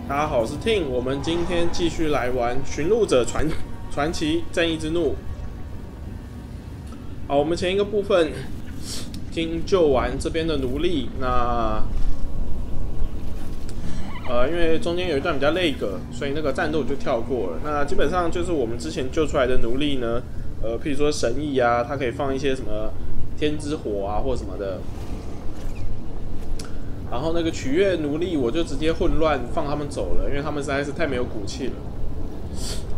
大家好，我是 Ting， 我们今天继续来玩《寻路者传奇：正义之怒》。好，我们前一个部分已经救完这边的奴隶，那因为中间有一段比较累个，所以那个战斗就跳过了。那基本上就是我们之前救出来的奴隶呢，譬如说神翼啊，它可以放一些什么天之火啊或什么的。然后那个取悦奴隶，我就直接混乱放他们走了，因为他们实在是太没有骨气了。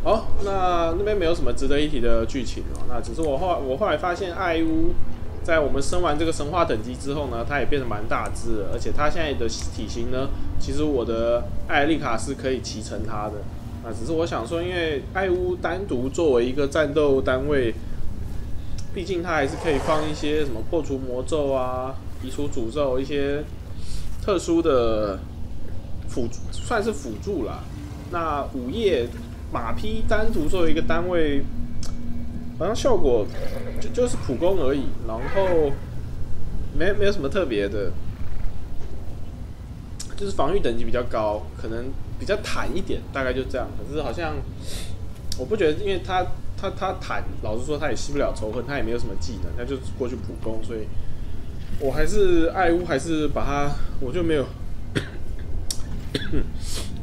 好，那边没有什么值得一提的剧情哦。那只是我后来发现，艾乌在我们升完这个神话等级之后呢，它也变得蛮大只的，而且它现在的体型呢，其实我的艾丽卡是可以骑乘它的。那只是我想说，因为艾乌单独作为一个战斗单位，毕竟它还是可以放一些什么破除魔咒啊、移除诅咒一些特殊的算是辅助啦。那午夜马匹单独作为一个单位，好像效果就是普攻而已，然后没有什么特别的，就是防御等级比较高，可能比较坦一点，大概就这样。可是好像我不觉得，因为他坦，老实说他也吸不了仇恨，他也没有什么技能，他就过去普攻，所以我还是爱乌，还是把他，我就没有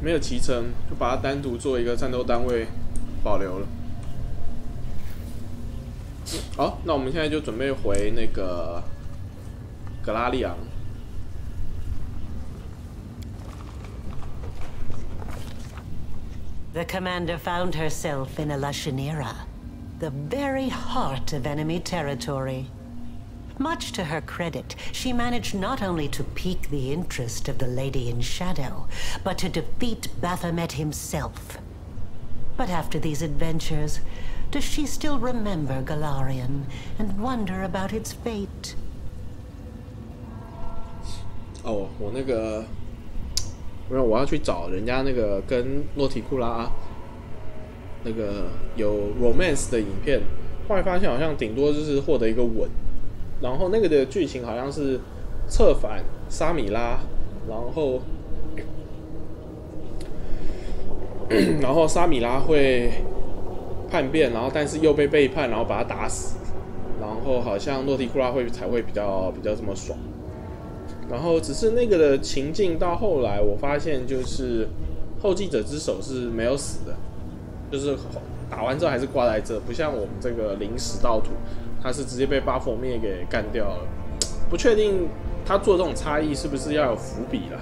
没有骑乘，就把它单独做一个战斗单位保留了。好，那我们现在就准备回那个格拉利昂。The commander found herself in a Lashinera, the very heart of enemy territory. Much to her credit, she managed not only to pique the interest of the Lady in Shadow, but to defeat Baphomet himself. But after these adventures, does she still remember Galarian and wonder about its fate? 哦，我要去找人家那个跟洛提库拉那个有 romance 的影片，后来发现好像顶多就是获得一个吻。然后那个的剧情好像是策反沙米拉，然后沙米拉会叛变，然后但是又被背叛，然后把他打死，然后好像洛提库拉才会比较这么爽。然后只是那个的情境到后来，我发现就是后继者之手是没有死的，就是打完之后还是挂在这，不像我们这个临时盗图。他是直接被巴佛灭给干掉了，不确定他做这种差异是不是要有伏笔啦。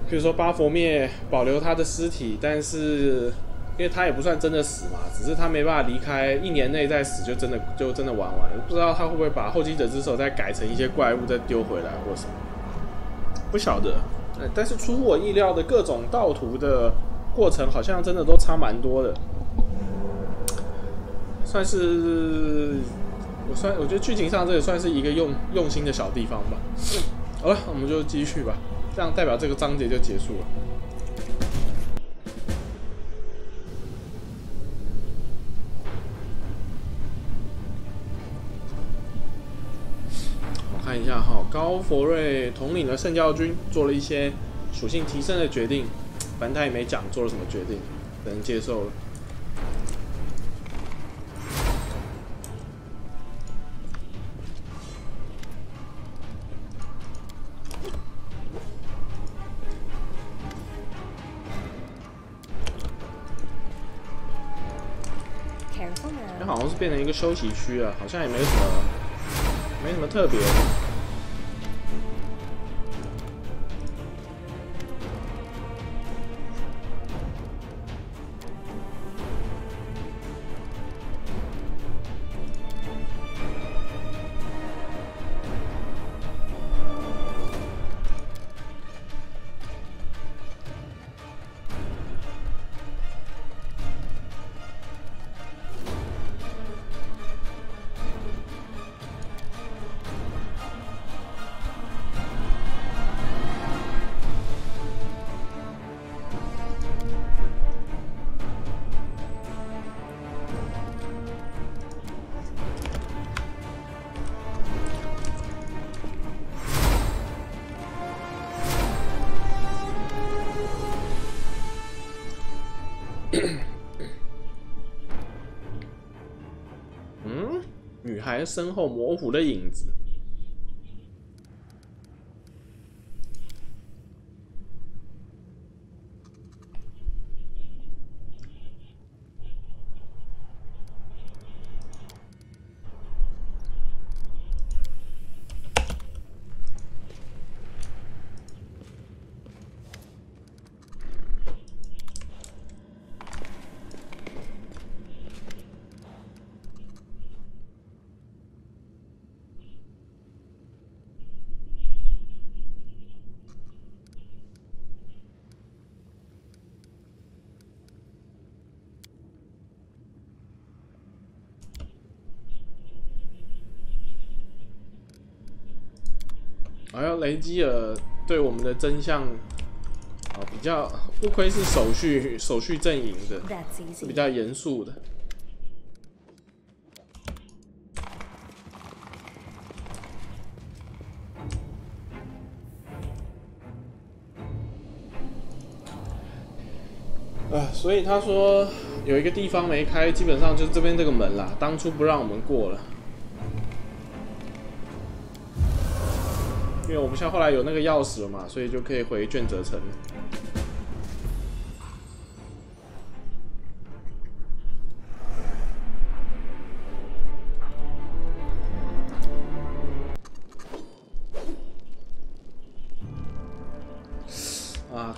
比如说巴佛灭保留他的尸体，但是因为他也不算真的死嘛，只是他没办法离开，1年内再死就真的玩完了。不知道他会不会把后继者之手再改成一些怪物再丢回来或什么，不晓得。但是出乎我意料的各种盗图的过程好像真的都差蛮多的。算是我觉得剧情上这也算是一个用心的小地方吧。好了，我们就继续吧，这样代表这个章节就结束了。我看一下哈，高佛瑞统领了圣教军，做了一些属性提升的决定，反正他也没讲做了什么决定，只能接受了。好像是变成一个休息区了，好像也没什么特别的。台身后模糊的影子。好像雷基尔对我们的真相比较不愧是手续阵营的，是比较严肃的。所以他说有一个地方没开，基本上就是这边这个门啦，当初不让我们过了。 因为我们像后来有那个钥匙了嘛，所以就可以回卷泽城。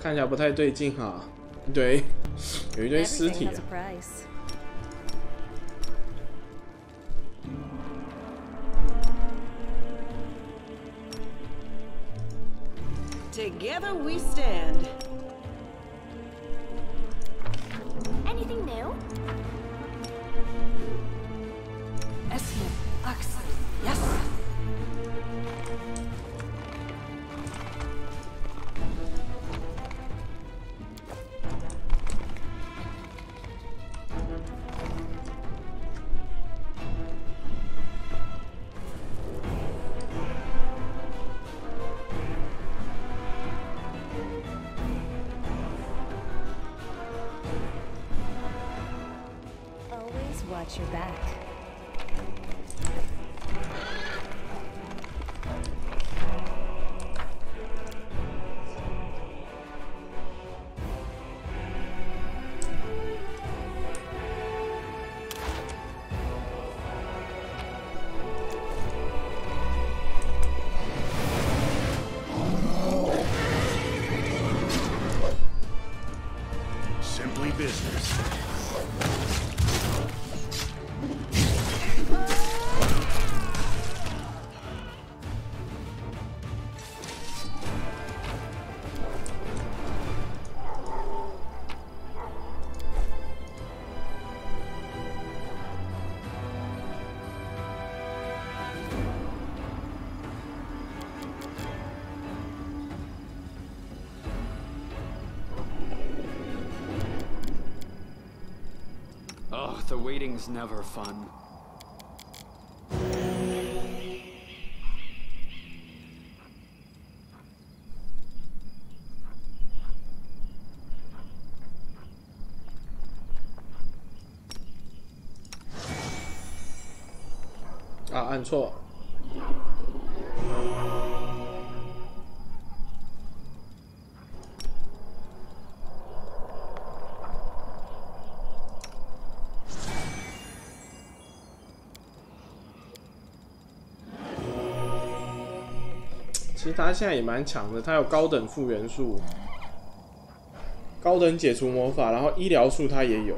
看起来不太对劲啊！对，有一堆尸体啊。 Together we stand. Anything new? Yes. Watch your back. Simply business. The waiting's never fun. Ah, 按错。 其实他现在也蛮强的，他有高等复原术、高等解除魔法，然后医疗术他也有。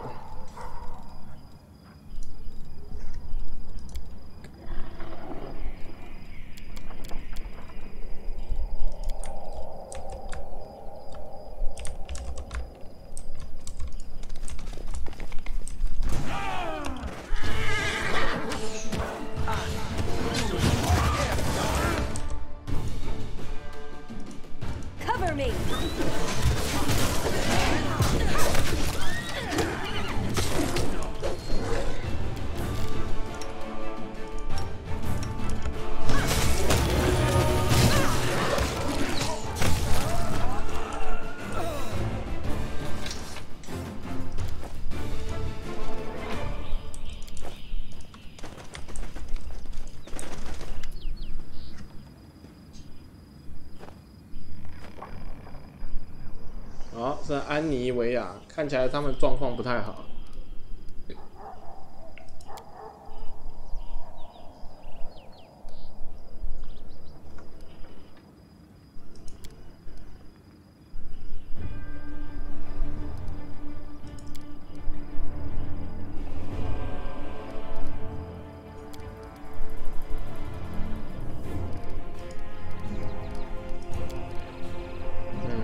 好，是安妮维亚，看起来他们状况不太好。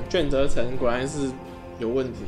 卷泽城果然是有问题。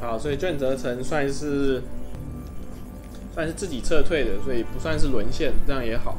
好，所以卷泽城算是自己撤退的，所以不算是沦陷，这样也好。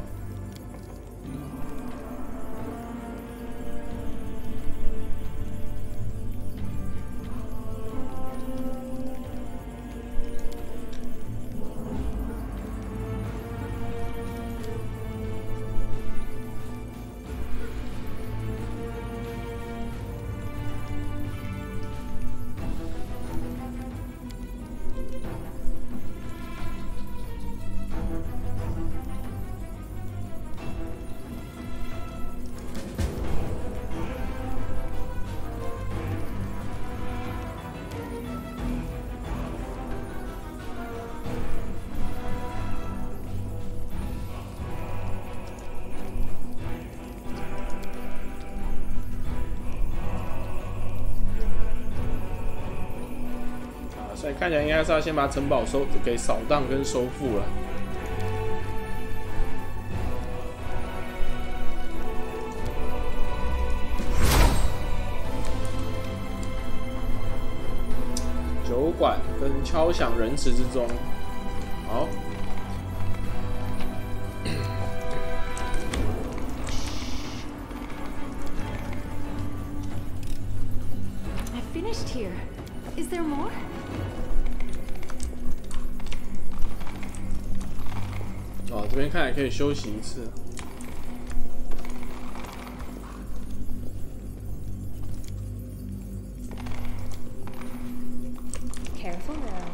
所以看起来应该是要先把城堡给扫荡跟收复了。酒馆跟敲响人池之中，好。I finished here. Is there more? 哦，这边看来可以休息一次。Careful now.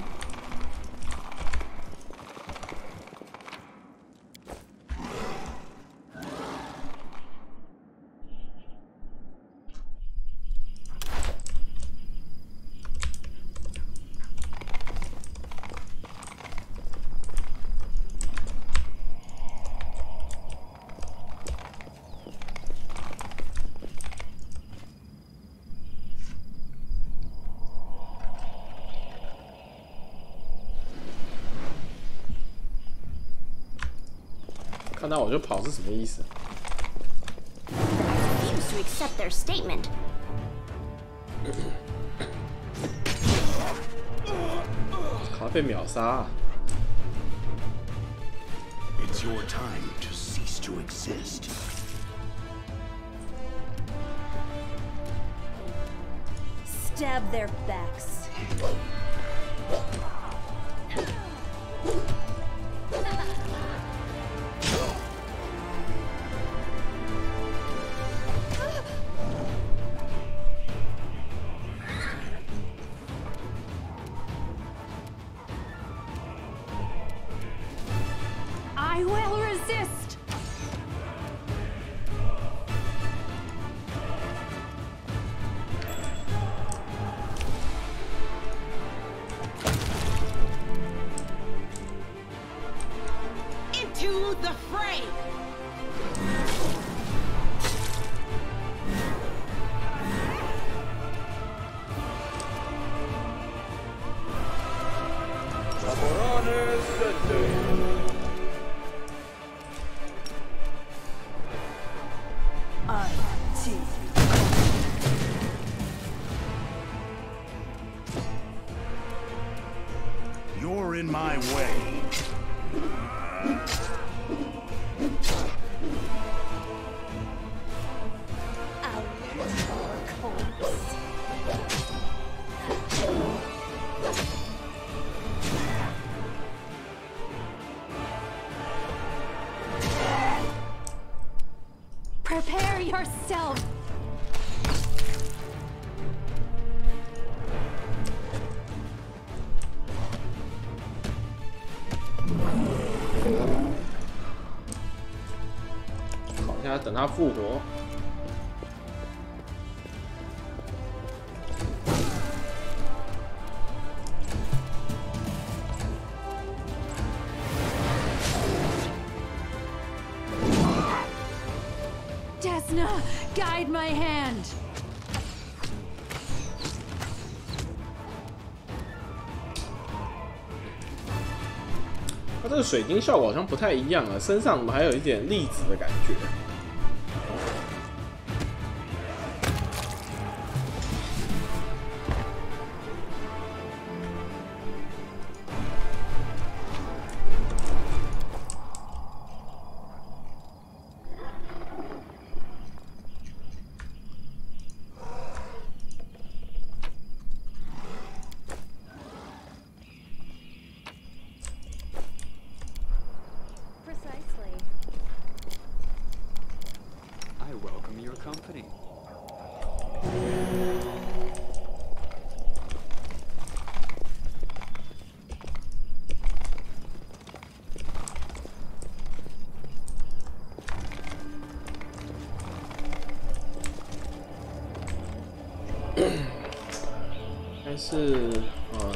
看到我就跑是什么意思？ refuse to accept their statement. 卡被秒杀啊！ It's your time to cease to exist. Stab their backs. I will resist! Into the fray! You're in my way. Prepare yourself! .好，现在等他复活。Desna, guide my hand! 它这个水晶效果好像不太一样啊，身上怎么还有一点粒子的感觉？I welcome your company. .但是啊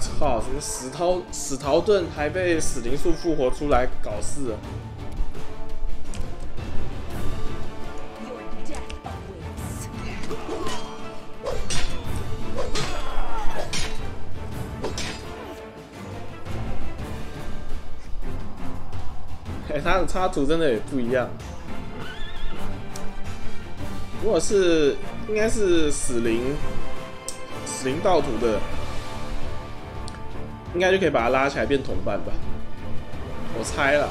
操！这个史陶顿还被死灵术复活出来搞事了。它的插图真的也不一样。如果是应该是死灵盗图的，应该就可以把它拉起来变同伴吧，我猜啦。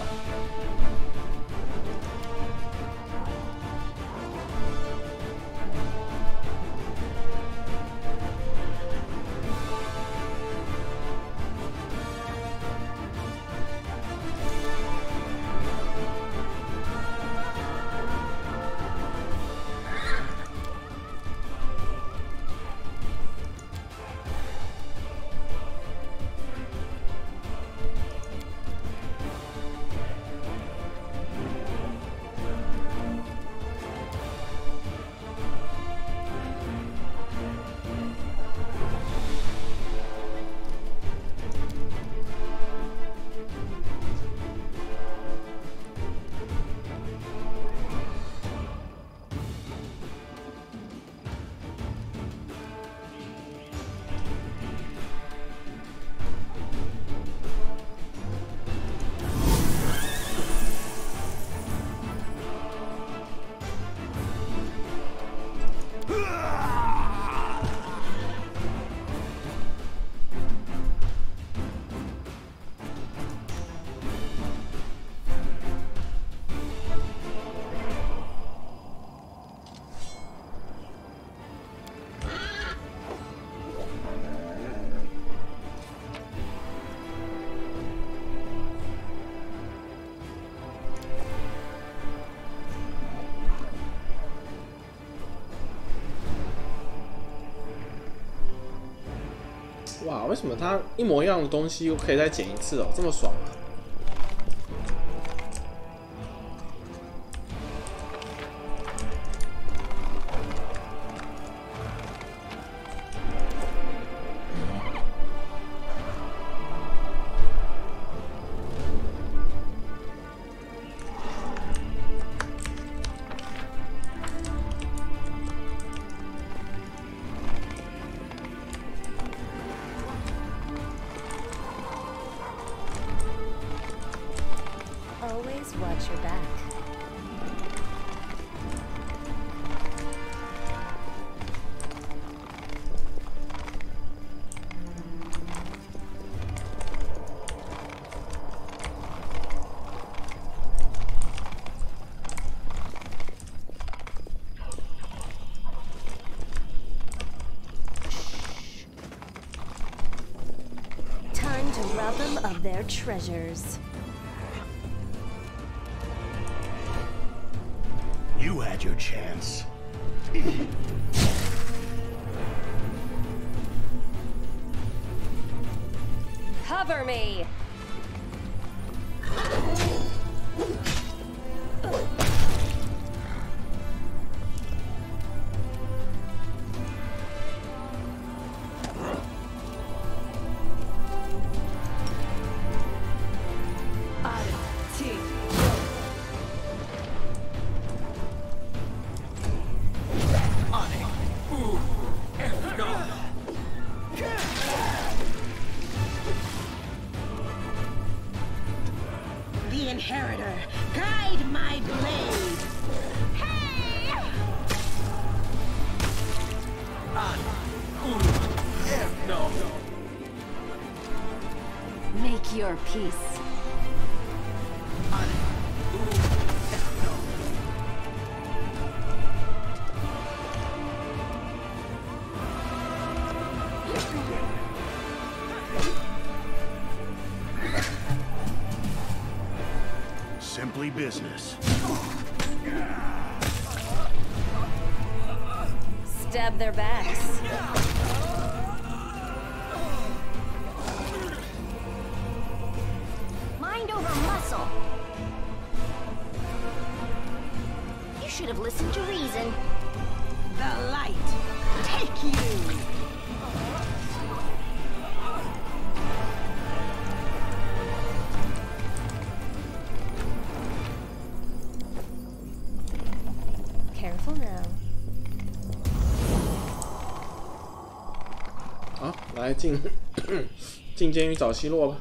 哇，为什么它一模一样的东西可以再捡一次哦？这么爽啊！Always watch your back. Time to rob them of their treasures. You had your chance. Cover me! The Inheritor, guide my blade! Hey! No. Make your peace. Simply business. Stab their backs. Mind over muscle. You should have listened to reason. The light, take you! Careful now. 好，来进监狱找希洛吧。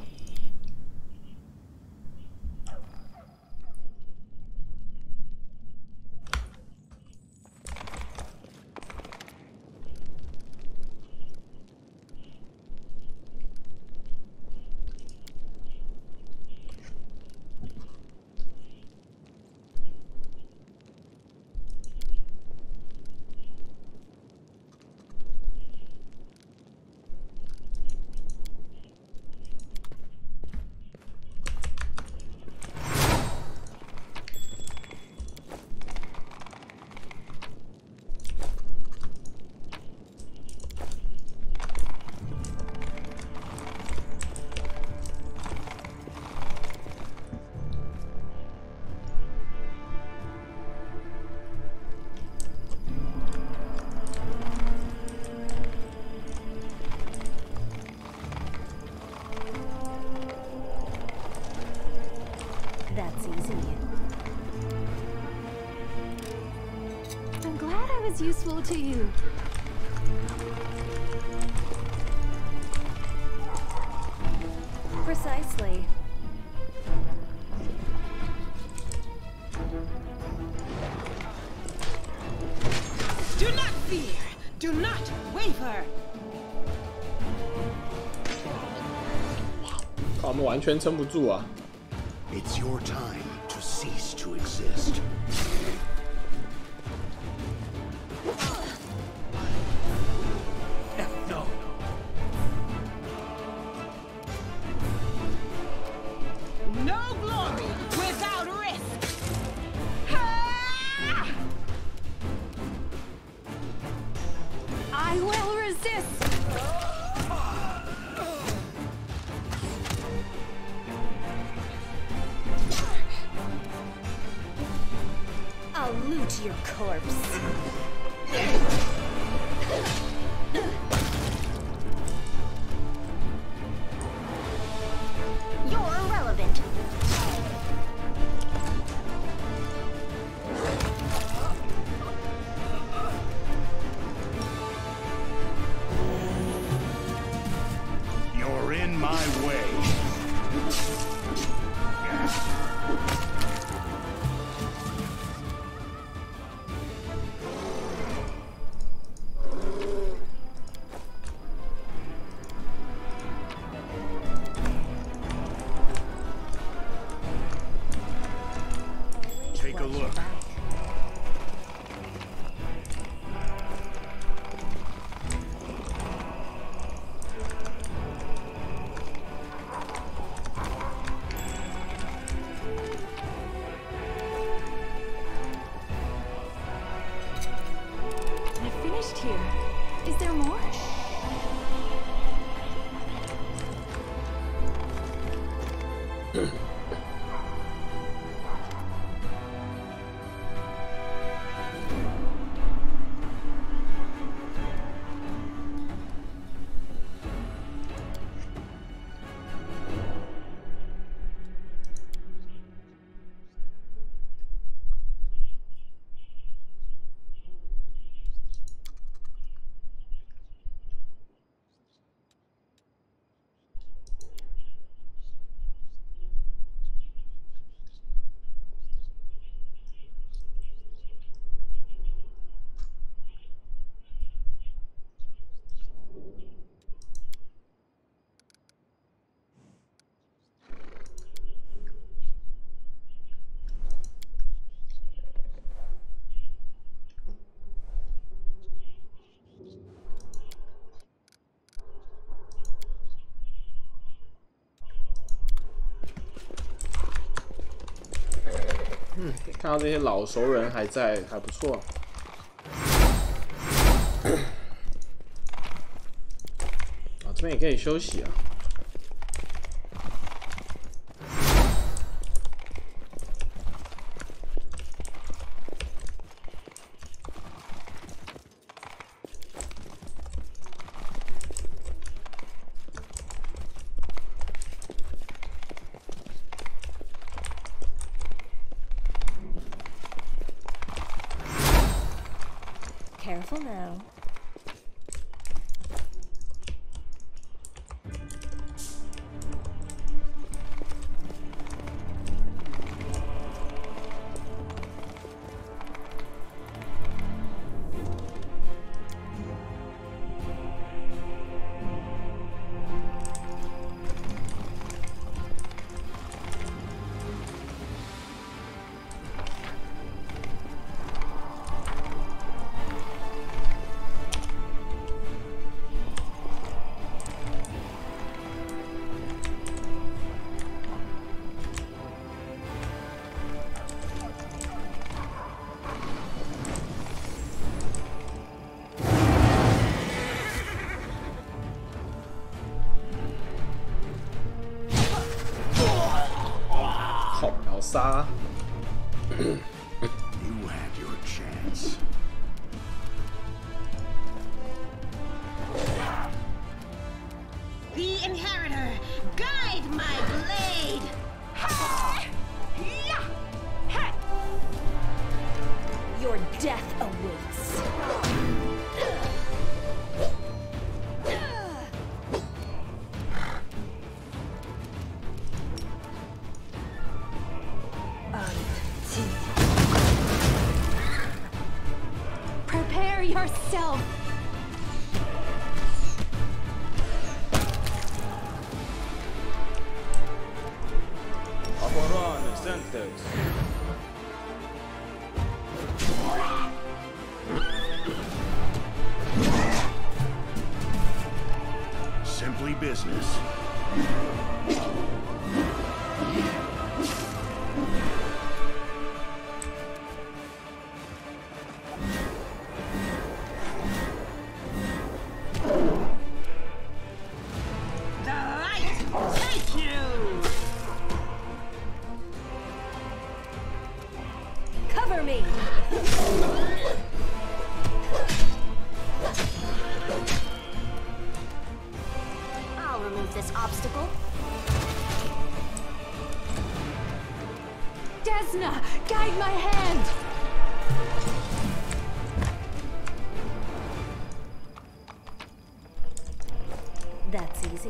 That's easy. I'm glad I was useful to you. Precisely. Do not fear! Do not waver! 靠，我们完全撑不住啊！ It's your time to cease to exist. No. No glory without risk! Ah! I will resist! your corpse. You're irrelevant. You're in my way. Take a look. I finished here. Is there more? 看到这些老熟人还在，还不错。啊，这边也可以休息啊。Careful now. You had your chance. The Inheritor, guide my blade! Your death awaits. Prepare yourself. Simply business. Cover me! this obstacle. Desna, guide my hand! That's easy.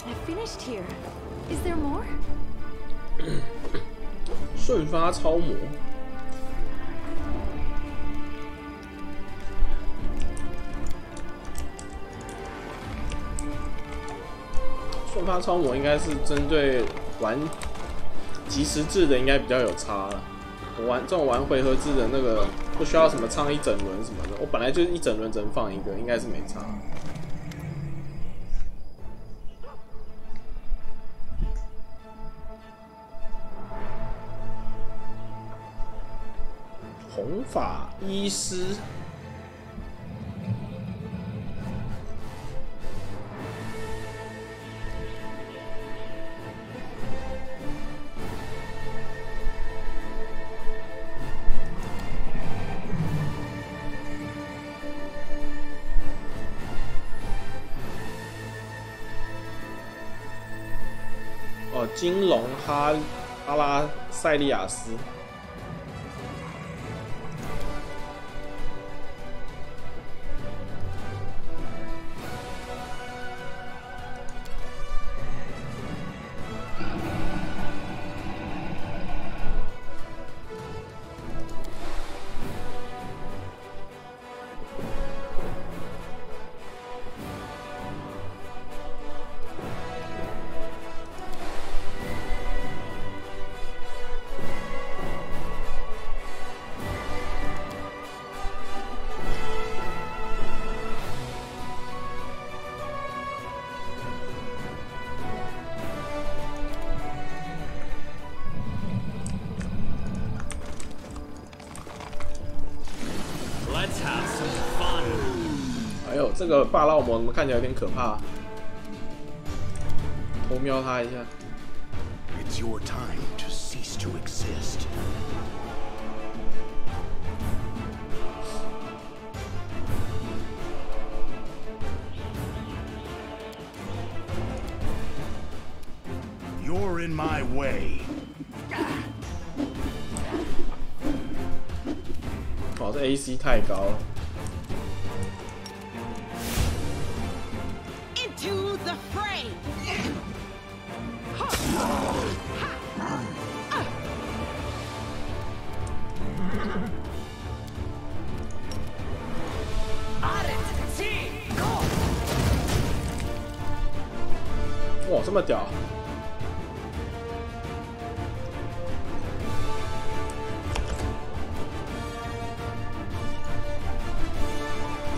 I finished here. Is there more? 瞬发超模。瞬发超模应该是针对玩即时制的，应该比较有差了。我玩这种玩回合制的那个，不需要什么唱一整轮什么的，我本来就是一整轮只能放一个，应该是没差。红发医师。哦，金龙哈拉塞利亚斯。哎呦，这个霸道魔怎么看起来有点可怕？偷瞄他一下。It's your time to cease to exist. You're in my way. 哦，这 AC 太高了。Into the fray. Go. 哇，这么屌！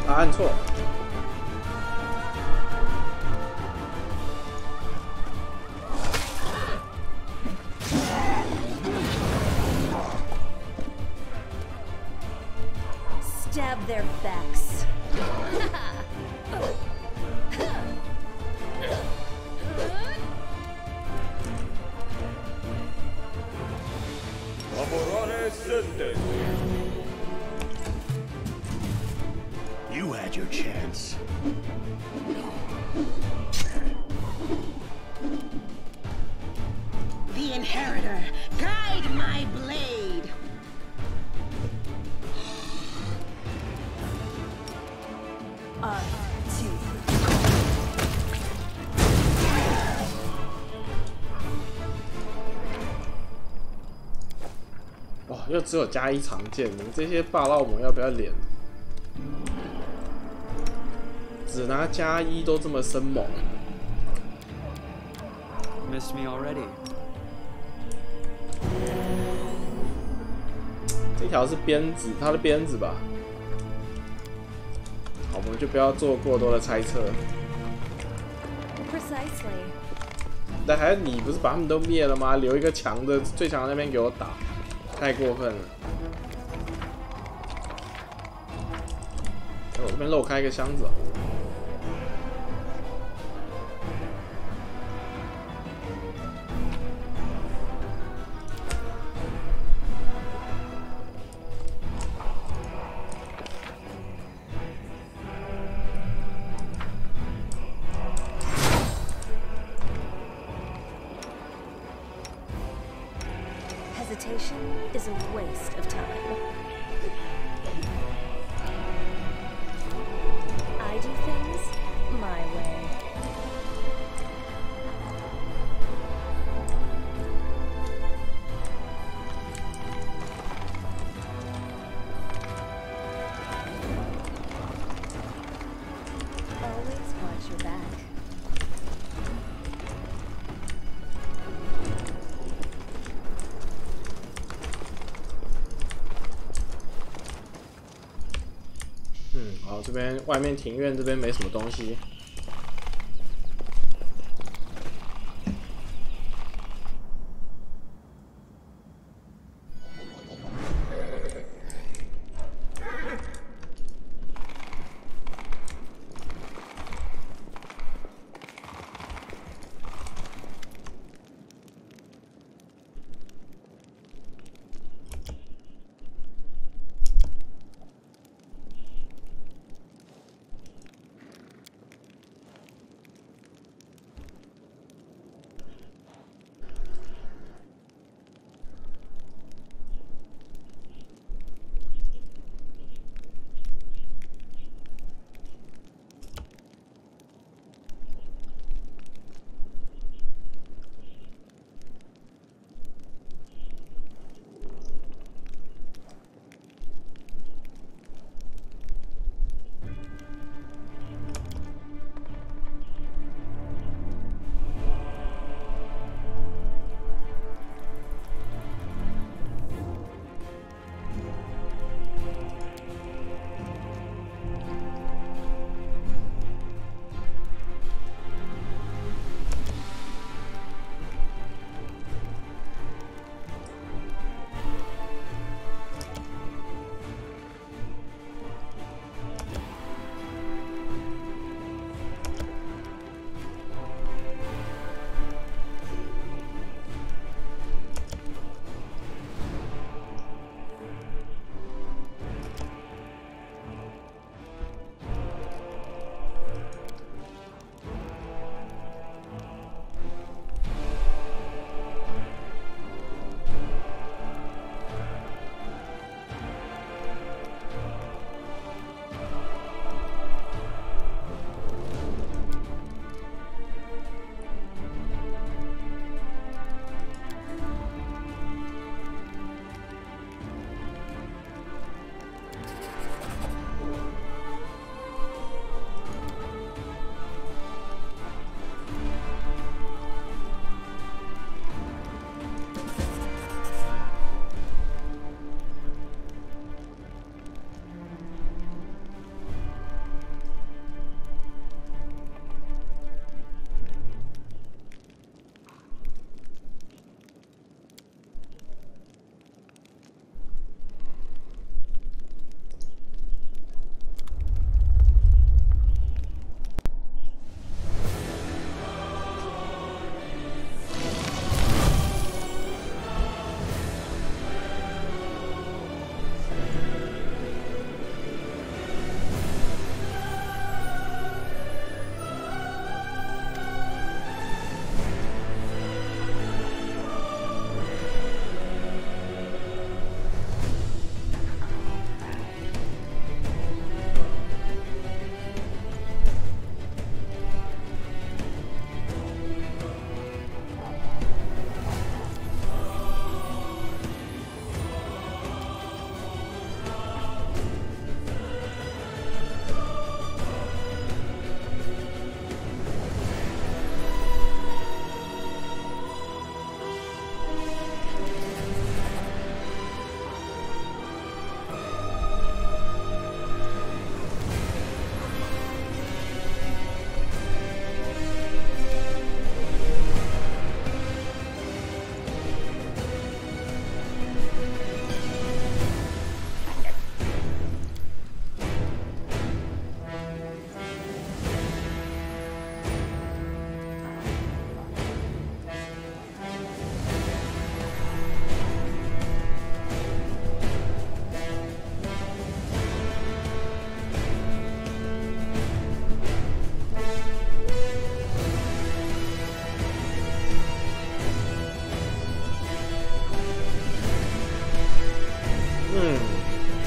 啊，按错。Stab their backs. You had your chance. The inheritor, guide my blade. 哇，又只有加一常见，你们这些霸道魔要不要脸？只拿加一都这么生猛。Missed me already. 这条是鞭子，它的鞭子吧？好，我们就不要做过多的猜测。Precisely. 但还你不是把他们都灭了吗？留一个强的，最强的那边给我打，太过分了。我这边漏开一个箱子。Hesitation is a waste of time. I do things my way. Always watch your back. 好，这边外面庭院这边没什么东西。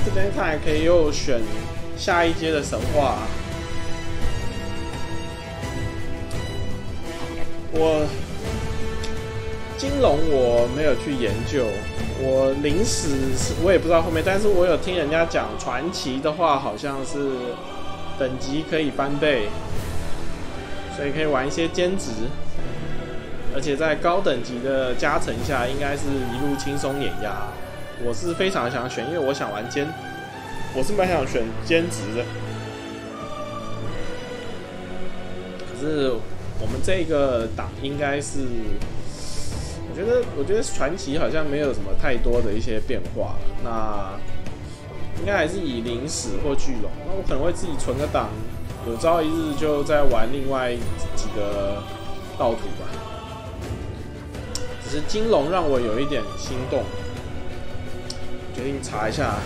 这边看来可以又选下一阶的神话。金龙我没有去研究，我临时我也不知道后面，但是我有听人家讲传奇的话，好像是等级可以翻倍，所以可以玩一些兼职，而且在高等级的加成下，应该是一路轻松碾压。我是非常想选，因为我想玩我是蛮想选兼职的，可是我们这个档应该是。我觉得传奇好像没有什么太多的一些变化了，那应该还是以灵使或巨龙。那我可能会自己存个档，有朝一日就再玩另外几个道图吧。只是金龙让我有一点心动，决定查一下。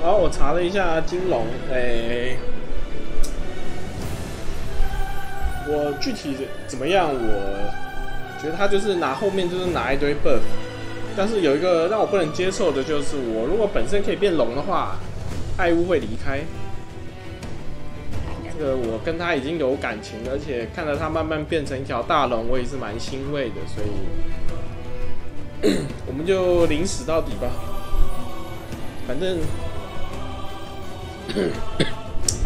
好，我查了一下金龙，我具体怎么样？我觉得他就是后面就是拿一堆 buff， 但是有一个让我不能接受的就是，我如果本身可以变龙的话，爱屋会离开。这个我跟他已经有感情，而且看着他慢慢变成一条大龙，我也是蛮欣慰的，所以我们就领死到底吧。反正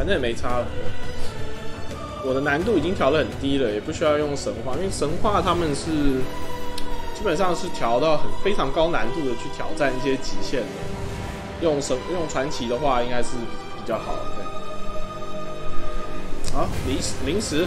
也没差了。我的难度已经调得很低了，也不需要用神话，因为神话他们是基本上是调到非常高难度的去挑战一些极限的。用传奇的话，应该是比较好的。对，好，零食。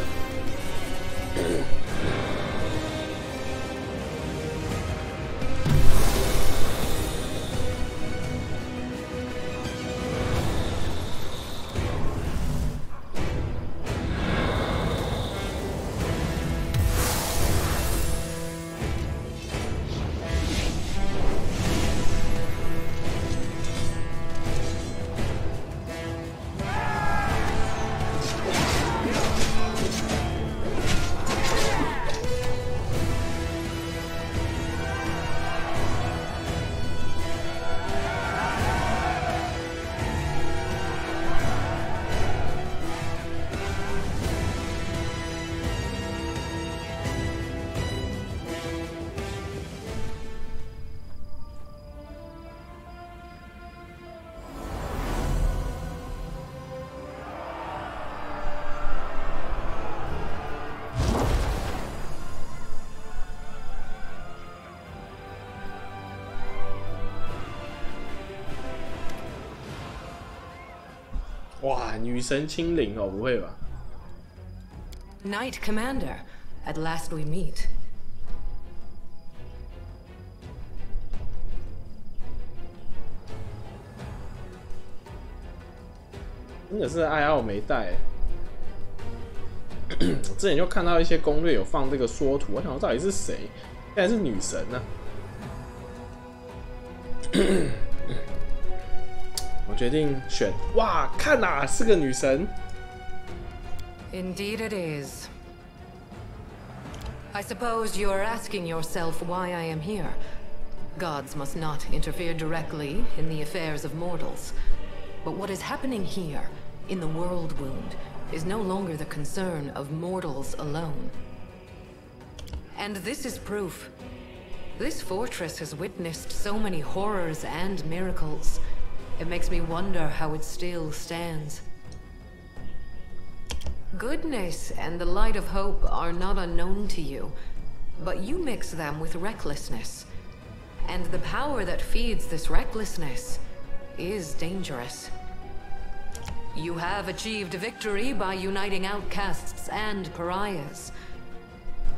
哇，女神亲临哦，不会吧 Knight Commander, at last we meet. 真的是爱奥没带。我之前就看到一些攻略有放这个缩图，我想说到底是谁？竟然是女神呢、我决定选，哇，看呐、是个女神。Indeed it is. I suppose you are asking yourself why I am here. Gods must not interfere directly in the affairs of mortals. But what is happening here, in the world wound, is no longer the concern of mortals alone. And this is proof. This fortress has witnessed so many horrors and miracles. It makes me wonder how it still stands. Goodness and the light of hope are not unknown to you, but you mix them with recklessness. And the power that feeds this recklessness is dangerous. You have achieved victory by uniting outcasts and pariahs.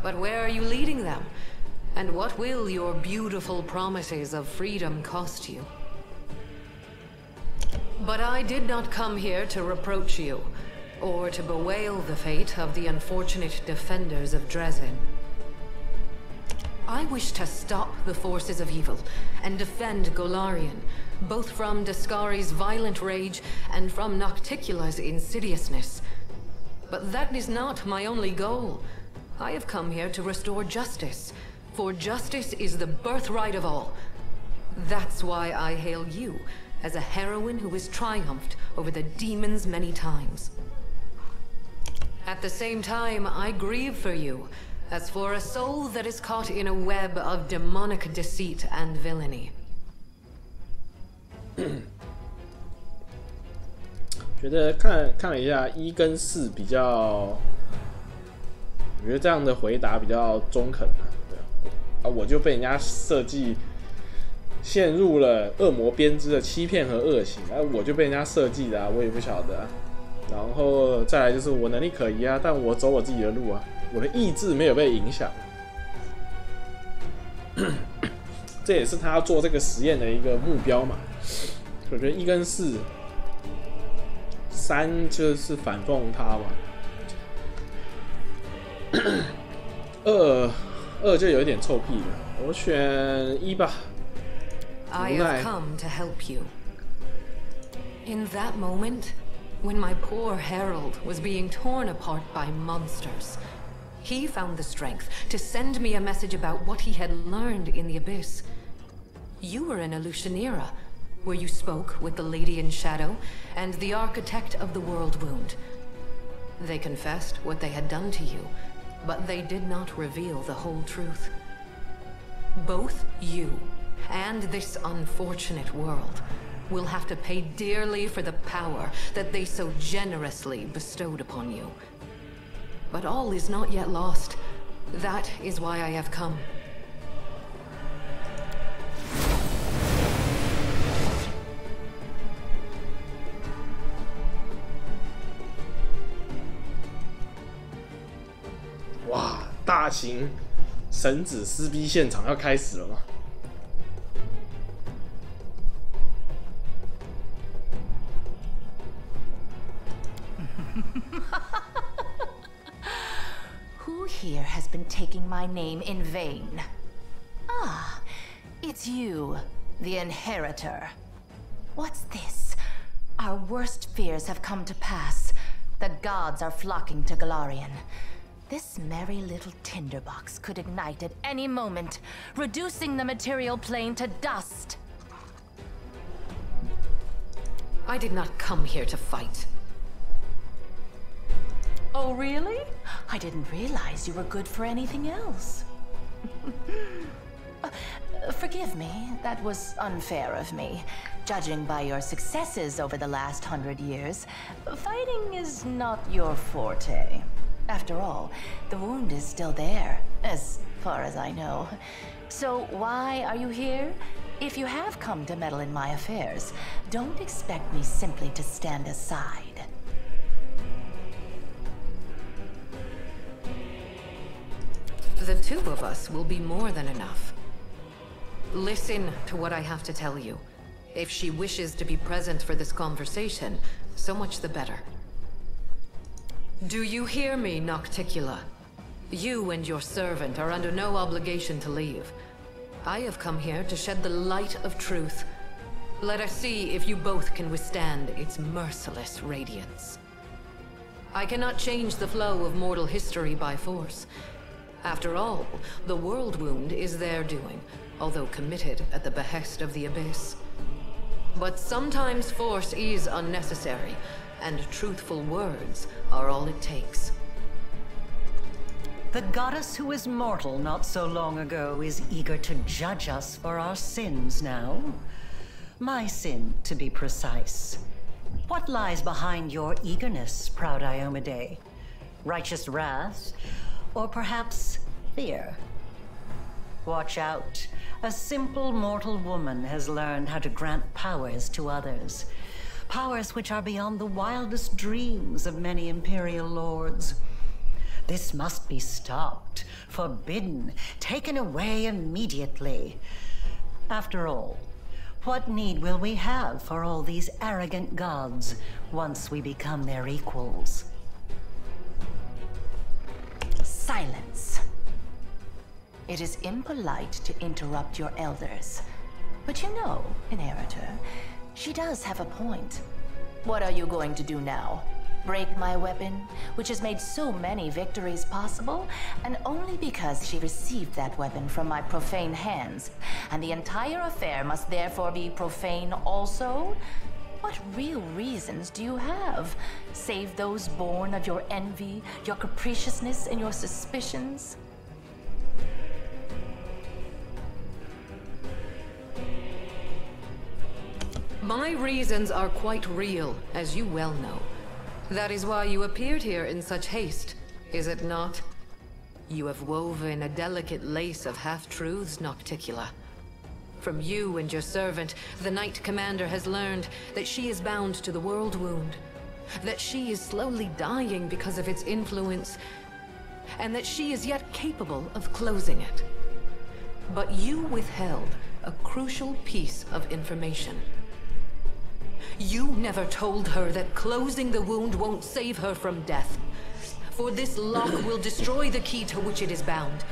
But where are you leading them? And what will your beautiful promises of freedom cost you? But I did not come here to reproach you, or to bewail the fate of the unfortunate defenders of Dresden. I wish to stop the forces of evil and defend Golarion, both from Dascari's violent rage and from Nocticula's insidiousness. But that is not my only goal. I have come here to restore justice, for justice is the birthright of all. That's why I hail you as a heroine who has triumphed over the demons many times. At the same time, I grieve for you, as for a soul that is caught in a web of demonic deceit and villainy. 觉得看了一下1跟4比较，我觉得这样的回答比较中肯对啊，我就被人家设计陷入了恶魔编织的欺骗和恶行，我就被人家设计的啊，我也不晓得啊。然后再来就是我能力可疑啊，但我走我自己的路啊，我的意志没有被影响。这也是他做这个实验的一个目标嘛。我觉得1跟4。3就是反讽他嘛，2就有一点臭屁了，我选1吧。I have come to help you. In that moment, when my poor herald was being torn apart by monsters, he found the strength to send me a message about what he had learned in the Abyss. You were in Elutionera, where you spoke with the Lady in Shadow and the Architect of the World Wound. They confessed what they had done to you, but they did not reveal the whole truth. Both you and this unfortunate world will have to pay dearly for the power that they so generously bestowed upon you. But all is not yet lost. That is why I have come. 大型神子撕逼现场要开始了吗？ Who here has been taking my name in vain? Ah, it's you, the Inheritor. What's this? Our worst fears have come to pass. The gods are flocking to Golarion. This merry little tinderbox could ignite at any moment, reducing the material plane to dust. I did not come here to fight. Oh, really? I didn't realize you were good for anything else. Forgive me, that was unfair of me. Judging by your successes over the last 100 years, fighting is not your forte. After all, the wound is still there, as far as I know. So why are you here? If you have come to meddle in my affairs, don't expect me simply to stand aside. The two of us will be more than enough. Listen to what I have to tell you. If she wishes to be present for this conversation, so much the better. Do you hear me, Nocticula? You and your servant are under no obligation to leave. I have come here to shed the light of truth. Let us see if you both can withstand its merciless radiance. I cannot change the flow of mortal history by force. After all, the world wound is their doing, although committed at the behest of the Abyss. But sometimes force is unnecessary, and truthful words are all it takes. The goddess who was mortal not so long ago is eager to judge us for our sins now. My sin, to be precise. What lies behind your eagerness, proud Iomade? Righteous wrath? Or perhaps fear? Watch out. A simple mortal woman has learned how to grant powers to others. Powers which are beyond the wildest dreams of many Imperial lords. This must be stopped, forbidden, taken away immediately. After all, what need will we have for all these arrogant gods once we become their equals? Silence. It is impolite to interrupt your elders. But you know, Inheritor, she does have a point. What are you going to do now? Break my weapon, which has made so many victories possible, and only because she received that weapon from my profane hands, and the entire affair must therefore be profane also? What real reasons do you have, save those born of your envy, your capriciousness, and your suspicions? My reasons are quite real, as you well know. That is why you appeared here in such haste, is it not? You have woven a delicate lace of half-truths, Nocticula. From you and your servant, the Knight Commander has learned that she is bound to the world wound, that she is slowly dying because of its influence, and that she is yet capable of closing it. But you withheld a crucial piece of information. You never told her that closing the wound won't save her from death. For this lock will destroy the key to which it is bound.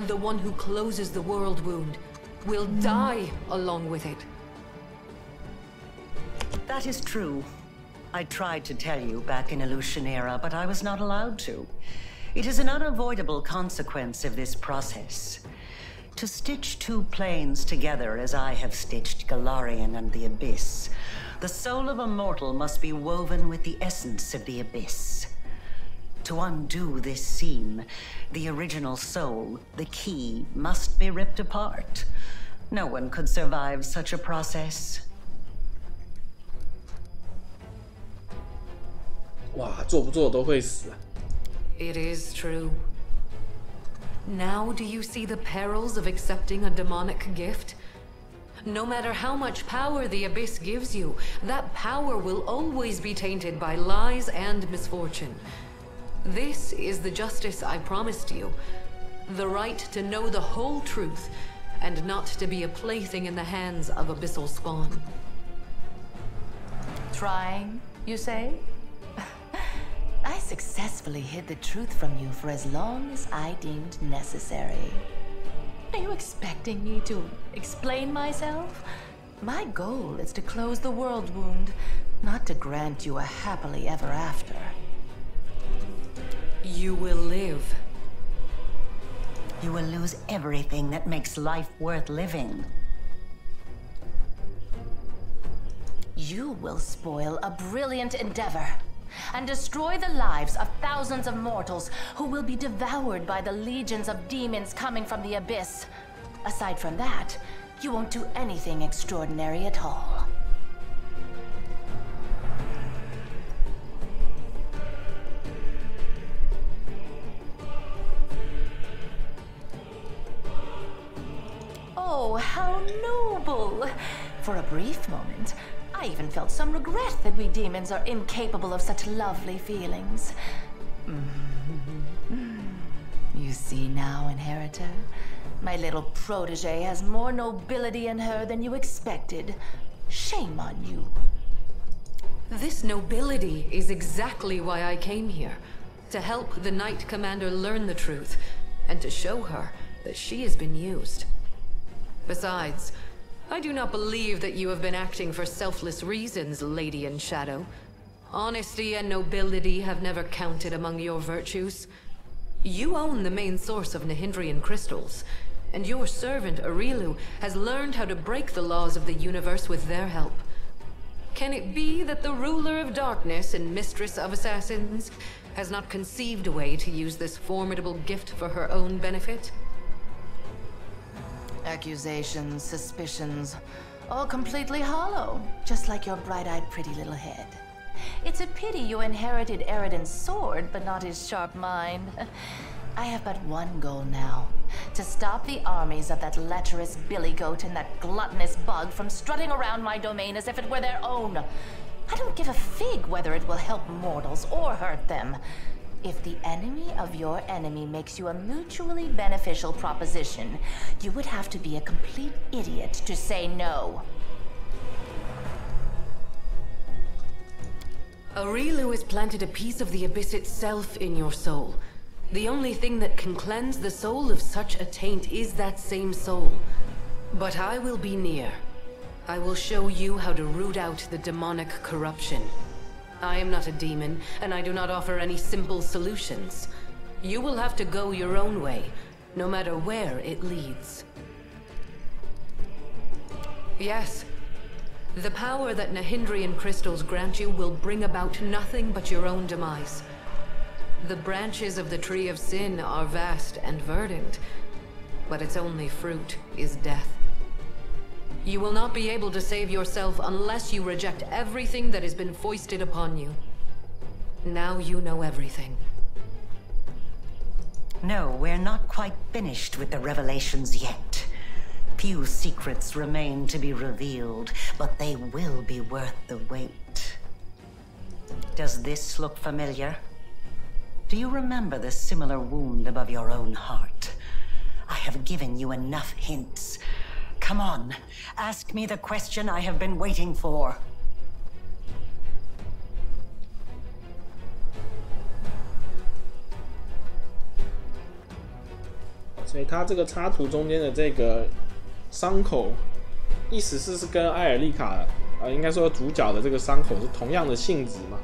The one who closes the world wound will die along with it. That is true. I tried to tell you back in Illusionera, but I was not allowed to. It is an unavoidable consequence of this process. To stitch two planes together as I have stitched Golarion and the Abyss, the soul of a mortal must be woven with the essence of the Abyss. To undo this seam, the original soul, the key, must be ripped apart. No one could survive such a process. 哇，做不做都会死。 It is true. Now do you see the perils of accepting a demonic gift? No matter how much power the Abyss gives you, that power will always be tainted by lies and misfortune. This is the justice I promised you. The right to know the whole truth, and not to be a plaything in the hands of abyssal spawn. Trying, you say? I successfully hid the truth from you for as long as I deemed necessary. Are you expecting me to explain myself? My goal is to close the world wound, not to grant you a happily ever after. You will live. You will lose everything that makes life worth living. You will spoil a brilliant endeavor and destroy the lives of thousands of mortals who will be devoured by the legions of demons coming from the abyss. Aside from that, you won't do anything extraordinary at all. Oh, how noble! For a brief moment, I even felt some regret that we demons are incapable of such lovely feelings. You see now, Inheritor? My little protege has more nobility in her than you expected. Shame on you. This nobility is exactly why I came here. To help the Knight Commander learn the truth, and to show her that she has been used. Besides, I do not believe that you have been acting for selfless reasons, Lady in Shadow. Honesty and nobility have never counted among your virtues. You own the main source of Nahindrian crystals, and your servant Arilu has learned how to break the laws of the universe with their help. Can it be that the ruler of darkness and mistress of assassins has not conceived a way to use this formidable gift for her own benefit? Accusations, suspicions, all completely hollow, just like your bright-eyed pretty little head. It's a pity you inherited Eridan's sword, but not his sharp mind. I have but one goal now, to stop the armies of that lecherous billygoat and that gluttonous bug from strutting around my domain as if it were their own. I don't give a fig whether it will help mortals or hurt them. If the enemy of your enemy makes you a mutually beneficial proposition, you would have to be a complete idiot to say no. Arilu has planted a piece of the abyss itself in your soul. The only thing that can cleanse the soul of such a taint is that same soul. But I will be near. I will show you how to root out the demonic corruption. I am not a demon, and I do not offer any simple solutions. You will have to go your own way, no matter where it leads. Yes, the power that Nahindrian crystals grant you will bring about nothing but your own demise. The branches of the Tree of Sin are vast and verdant, but its only fruit is death. You will not be able to save yourself unless you reject everything that has been foisted upon you. Now you know everything. No, we're not quite finished with the revelations yet. Few secrets remain to be revealed, but they will be worth the wait. Does this look familiar? Do you remember the similar wound above your own heart? I have given you enough hints. Come on, ask me the question I have been waiting for. 所以它这个插图中间的这个伤口，意思是跟艾尔丽卡，应该说主角的这个伤口是同样的性质嘛？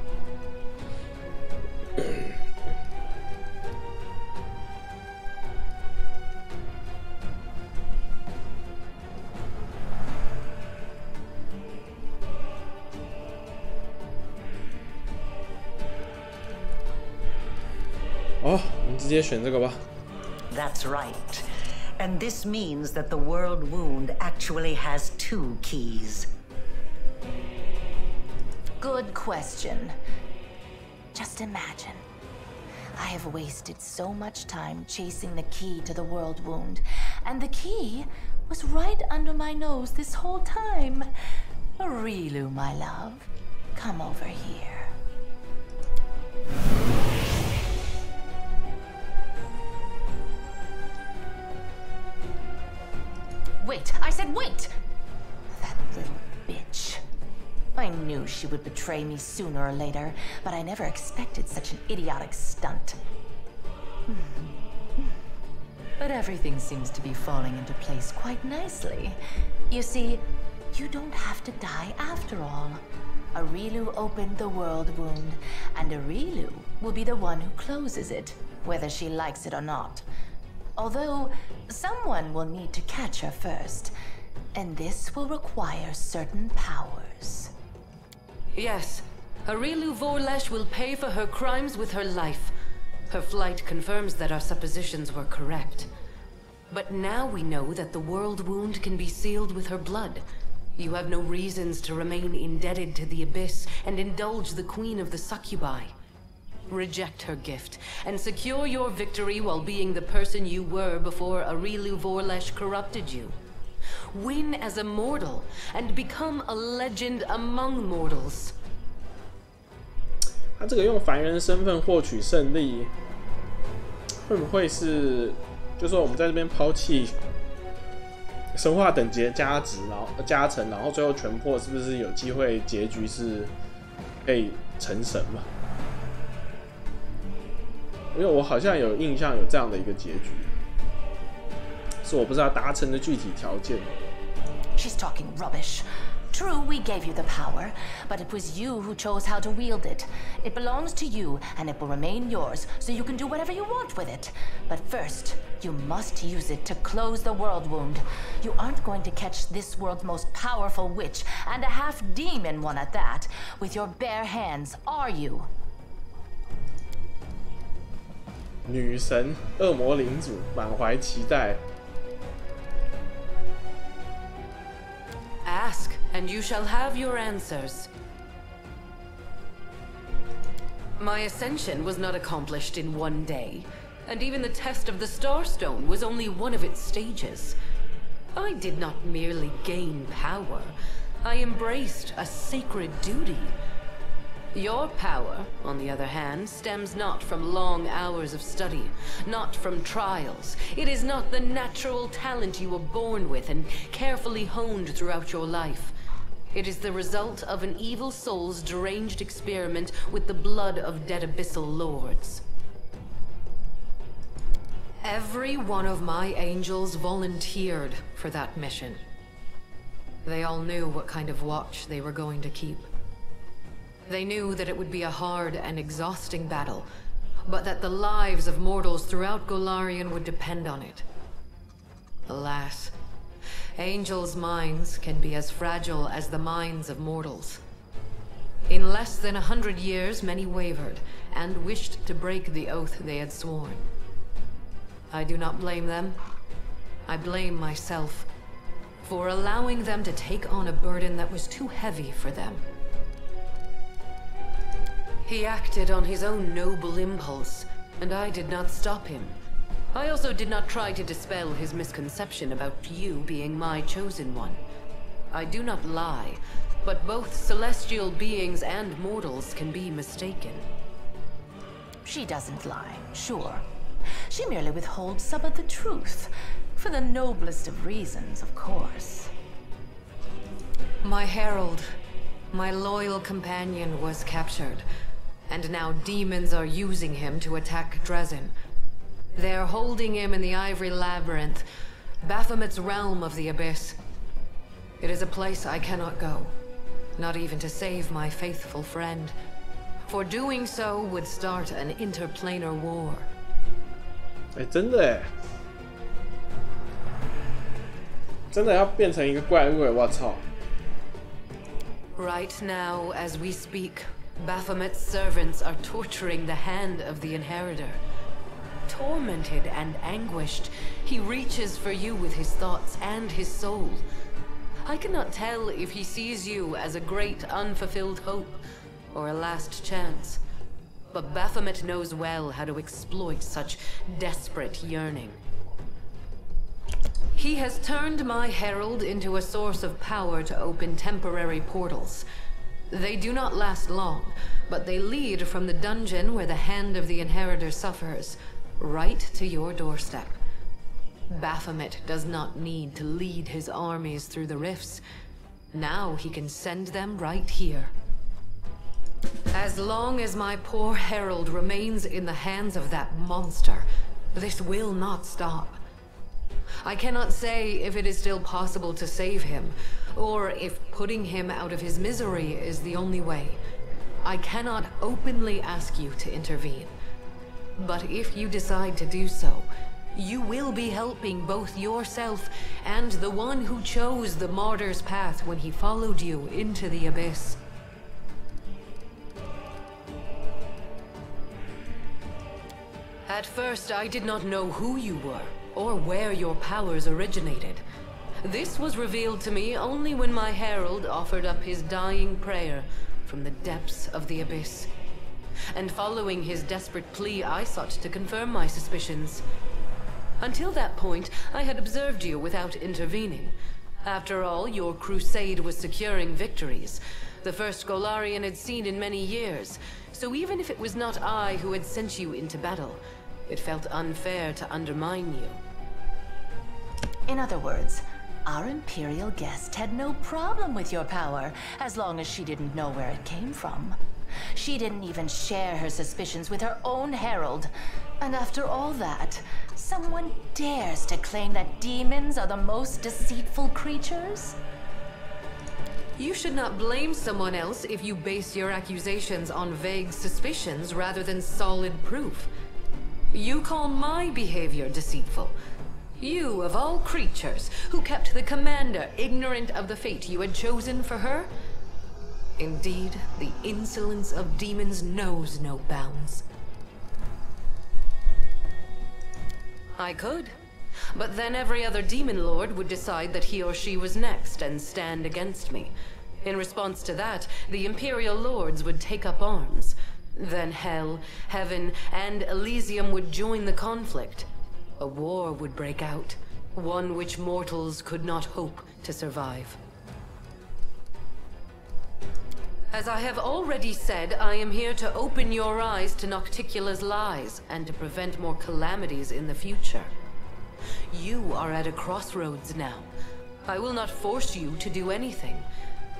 哦，我们直接选这个吧。That's right. And this means that the world wound actually has 2 keys. Good question. Just imagine. I have wasted so much time chasing the key to the world wound, and the key was right under my nose this whole time. Arilu, my love, come over here. wait! That little bitch. I knew she would betray me sooner or later, but I never expected such an idiotic stunt. But everything seems to be falling into place quite nicely. You see, you don't have to die after all. Arilu opened the world wound, and Arilu will be the one who closes it, whether she likes it or not. Although, someone will need to catch her first, and this will require certain powers. Yes, Arilu Vorlesh will pay for her crimes with her life. Her flight confirms that our suppositions were correct. But now we know that the world wound can be sealed with her blood. You have no reasons to remain indebted to the Abyss and indulge the Queen of the Succubi. Reject her gift, and secure your victory while being the person you were before Arilu Vorlesh corrupted you. Win as a mortal, and become a legend among mortals. 他这个用凡人身份获取胜利，会不会是，就说我们在这边抛弃神话等级的加值，然后加成，然后最后全破，是不是有机会结局是可以成神嘛？因为我好像有印象有这样的一个结局，是我不知道达成的具体条件。She's talking rubbish. True, we gave you the power, but it was you who chose how to wield it. It belongs to you, and it will remain yours, so you can do whatever you want with it. But first, you must use it to close the world wound. You aren't going to catch this world's most powerful witch, and a half-demon one at that, with your bare hands, are you? 女神恶魔领主满怀期待。Ask, and you shall have your answers. My ascension was not accomplished in one day, and even the test of the Starstone was only one of its stages. I did not merely gain power, I embraced a sacred duty. Your power, on the other hand, stems not from long hours of study, not from trials. It is not the natural talent you were born with and carefully honed throughout your life. It is the result of an evil soul's deranged experiment with the blood of dead abyssal lords. Every one of my angels volunteered for that mission. They all knew what kind of watch they were going to keep. They knew that it would be a hard and exhausting battle, but that the lives of mortals throughout Golarion would depend on it. Alas, angels' minds can be as fragile as the minds of mortals. In less than 100 years, many wavered, and wished to break the oath they had sworn. I do not blame them. I blame myself, for allowing them to take on a burden that was too heavy for them. He acted on his own noble impulse, and I did not stop him. I also did not try to dispel his misconception about you being my chosen one. I do not lie, but both celestial beings and mortals can be mistaken. She doesn't lie, sure. She merely withholds some of the truth, for the noblest of reasons, of course. My herald, my loyal companion, was captured. And now demons are using him to attack Dresden. They're holding him in the Ivory Labyrinth, Baphomet's realm of the Abyss. It is a place I cannot go, not even to save my faithful friend. For doing so would start an interplanar war. 真的耶，真的要变成一个怪物耶，我操！ Right now, as we speak, Baphomet's servants are torturing the hand of the Inheritor. Tormented and anguished, he reaches for you with his thoughts and his soul. I cannot tell if he sees you as a great unfulfilled hope or a last chance. But Baphomet knows well how to exploit such desperate yearning. He has turned my herald into a source of power to open temporary portals. They do not last long, but they lead from the dungeon where the hand of the Inheritor suffers, right to your doorstep. Baphomet does not need to lead his armies through the rifts. Now he can send them right here. As long as my poor herald remains in the hands of that monster, this will not stop. I cannot say if it is still possible to save him, or if putting him out of his misery is the only way. I cannot openly ask you to intervene. But if you decide to do so, you will be helping both yourself and the one who chose the martyr's path when he followed you into the abyss. At first, I did not know who you were, or where your powers originated. This was revealed to me only when my herald offered up his dying prayer from the depths of the abyss. And following his desperate plea, I sought to confirm my suspicions. Until that point, I had observed you without intervening. After all, your crusade was securing victories, the first Golarion had seen in many years, so even if it was not I who had sent you into battle, it felt unfair to undermine you. In other words, our Imperial guest had no problem with your power, as long as she didn't know where it came from. She didn't even share her suspicions with her own herald. And after all that, someone dares to claim that demons are the most deceitful creatures? You should not blame someone else if you base your accusations on vague suspicions rather than solid proof. You call my behavior deceitful. You, of all creatures, who kept the commander ignorant of the fate you had chosen for her? Indeed, the insolence of demons knows no bounds. I could, but then every other demon lord would decide that he or she was next and stand against me. In response to that, the Imperial lords would take up arms. Then Hell, Heaven, and Elysium would join the conflict. A war would break out, one which mortals could not hope to survive. As I have already said, I am here to open your eyes to Nocticula's lies and to prevent more calamities in the future. You are at a crossroads now. I will not force you to do anything,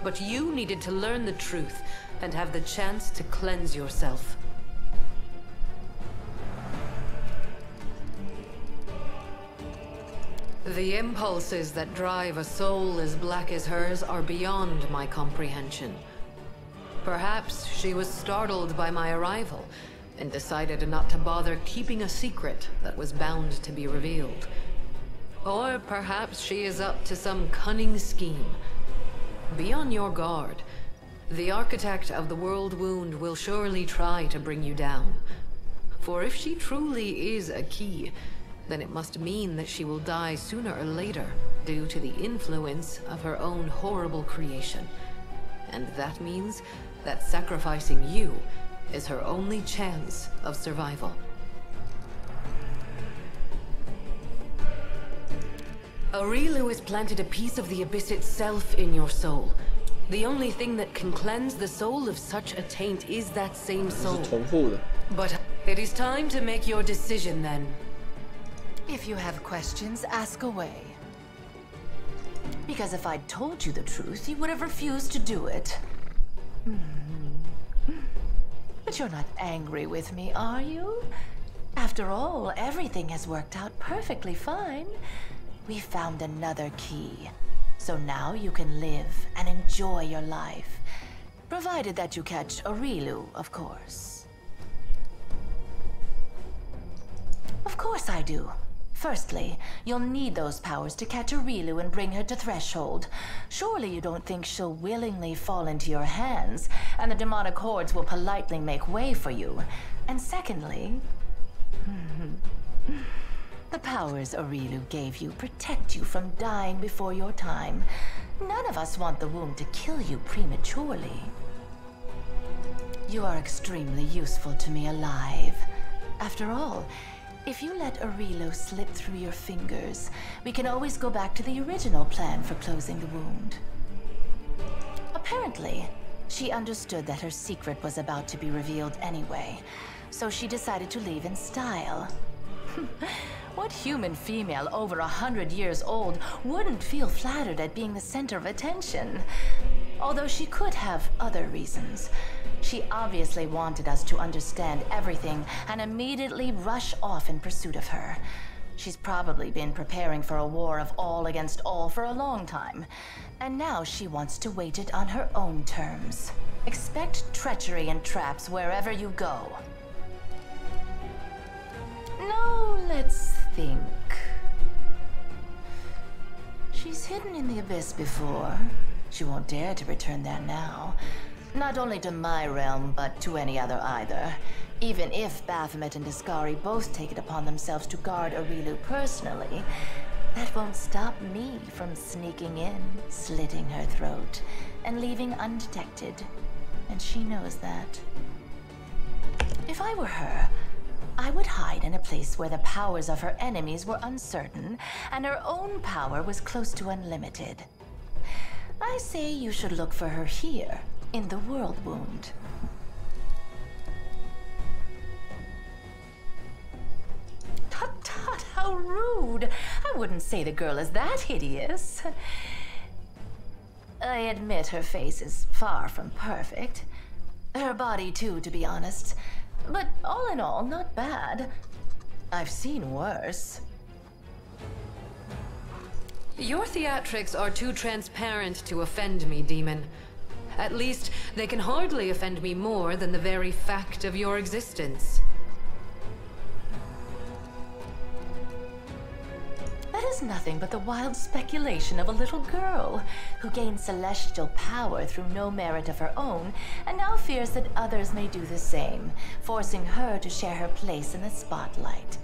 but you needed to learn the truth and have the chance to cleanse yourself. The impulses that drive a soul as black as hers are beyond my comprehension. Perhaps she was startled by my arrival and decided not to bother keeping a secret that was bound to be revealed. Or perhaps she is up to some cunning scheme. Be on your guard. The architect of the world wound will surely try to bring you down. For if she truly is a key, then it must mean that she will die sooner or later due to the influence of her own horrible creation. And that means that sacrificing you is her only chance of survival. Aurilu has planted a piece of the abyss itself in your soul. The only thing that can cleanse the soul of such a taint is that same soul. But it is time to make your decision then. If you have questions, ask away. Because if I'd told you the truth, you would have refused to do it. But you're not angry with me, are you? After all, everything has worked out perfectly fine. We found another key. So now you can live and enjoy your life. Provided that you catch Aurilu, of course. Of course I do. Firstly, you'll need those powers to catch Aurilu and bring her to Threshold. Surely you don't think she'll willingly fall into your hands, and the demonic hordes will politely make way for you. And secondly, the powers Aurilu gave you protect you from dying before your time. None of us want the womb to kill you prematurely. You are extremely useful to me alive. After all, if you let Aurilu slip through your fingers, we can always go back to the original plan for closing the wound. Apparently, she understood that her secret was about to be revealed anyway, so she decided to leave in style. What human female over 100 years old wouldn't feel flattered at being the center of attention? Although she could have other reasons. She obviously wanted us to understand everything and immediately rush off in pursuit of her. She's probably been preparing for a war of all against all for a long time. And now she wants to wage it on her own terms. Expect treachery and traps wherever you go. Now, let's think. She's hidden in the abyss before. She won't dare to return there now. Not only to my realm, but to any other either. Even if Baphomet and Discari both take it upon themselves to guard Aurilu personally, that won't stop me from sneaking in, slitting her throat, and leaving undetected. And she knows that. If I were her, I would hide in a place where the powers of her enemies were uncertain, and her own power was close to unlimited. I say you should look for her here, in the World Wound. Tut tut, how rude! I wouldn't say the girl is that hideous. I admit her face is far from perfect. Her body too, to be honest. But all in all, not bad. I've seen worse. Your theatrics are too transparent to offend me, demon. At least, they can hardly offend me more than the very fact of your existence. That is nothing but the wild speculation of a little girl who gained celestial power through no merit of her own and now fears that others may do the same, forcing her to share her place in the spotlight.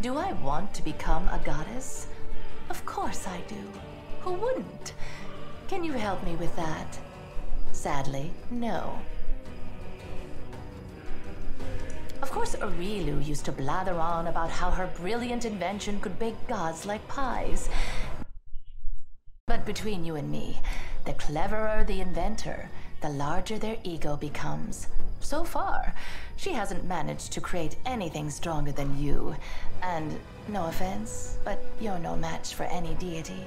Do I want to become a goddess? Of course I do. Who wouldn't? Can you help me with that? Sadly, no. Of course, Aurilu used to blather on about how her brilliant invention could bake gods like pies. But between you and me, the cleverer the inventor, the larger their ego becomes. So far, she hasn't managed to create anything stronger than you. And, no offense, but you're no match for any deity.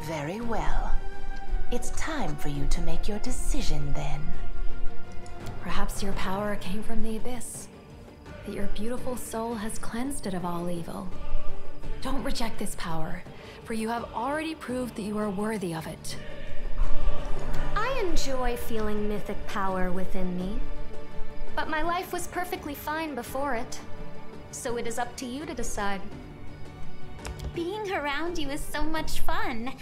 Very well. It's time for you to make your decision then. Perhaps your power came from the abyss. That your beautiful soul has cleansed it of all evil. Don't reject this power, for you have already proved that you are worthy of it. I enjoy feeling mythic power within me. But my life was perfectly fine before it. So it is up to you to decide. Being around you is so much fun.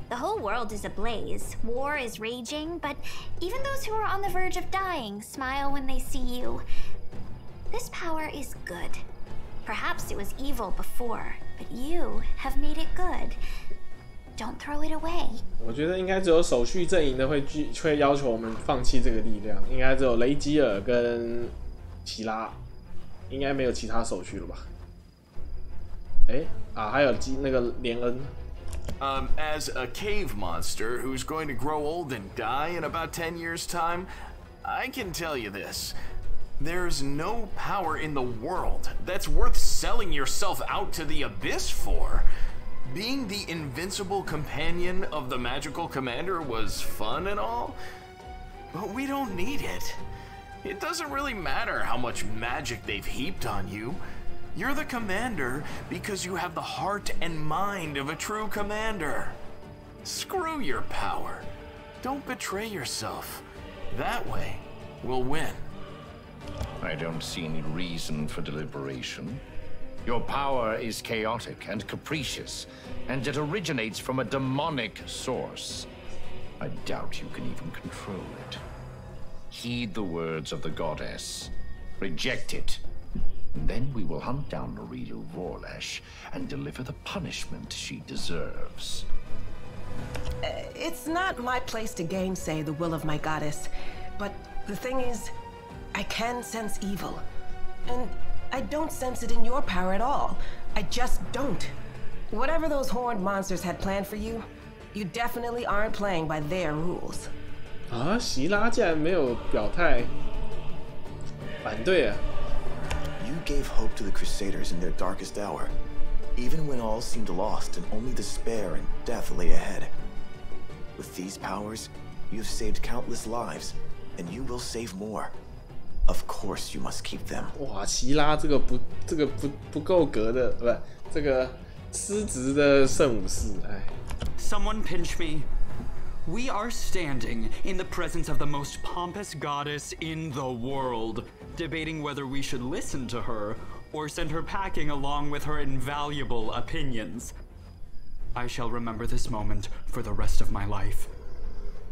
The whole world is ablaze. War is raging, but even those who are on the verge of dying smile when they see you. This power is good. Perhaps it was evil before, but you have made it good. Don't throw it away. 我觉得应该只有手续阵营的会要求我们放弃这个力量，应该只有雷吉尔跟奇拉，应该没有其他手续了吧？还有那个连恩。As a cave monster who's going to grow old and die in about 10 years' time, I can tell you this. There's no power in the world that's worth selling yourself out to the abyss for. Being the invincible companion of the magical commander was fun and all, but we don't need it. It doesn't really matter how much magic they've heaped on you. You're the commander because you have the heart and mind of a true commander. Screw your power. Don't betray yourself. That way, we'll win. I don't see any reason for deliberation. Your power is chaotic and capricious, and it originates from a demonic source. I doubt you can even control it. Heed the words of the goddess. Reject it. Then we will hunt down Aurilu Vorlesh and deliver the punishment she deserves. It's not my place to gainsay the will of my goddess, but the thing is, I can sense evil. And I don't sense it in your power at all. I just don't. Whatever those horned monsters had planned for you, you definitely aren't playing by their rules. 啊，席拉竟然没有表态反对啊！ You gave hope to the Crusaders in their darkest hour, even when all seemed lost and only despair and death lay ahead. With these powers, you have saved countless lives, and you will save more. Of course, you must keep them. 哇，希拉这个不够格的，不是这个失职的圣武士，哎。Someone pinch me. We are standing in the presence of the most pompous goddess in the world, debating whether we should listen to her or send her packing along with her invaluable opinions. I shall remember this moment for the rest of my life.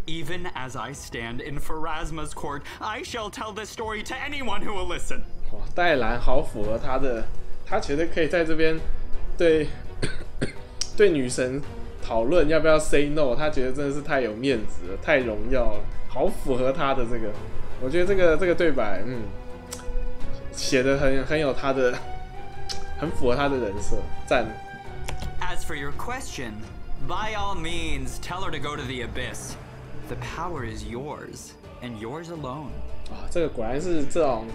Even as I stand in Pharasma's court, I shall tell this story to anyone who will listen. 哇，戴兰好符合他的，他觉得可以在这边对对女神讨论要不要 say no， 他觉得真的是太有面子了，太荣耀了，好符合他的这个。我觉得这个对白，写的很有他的，很符合他的人设，赞。As for your question, by all means, tell her to go to the abyss. The power is yours, and yours alone. 啊，这个果然是这种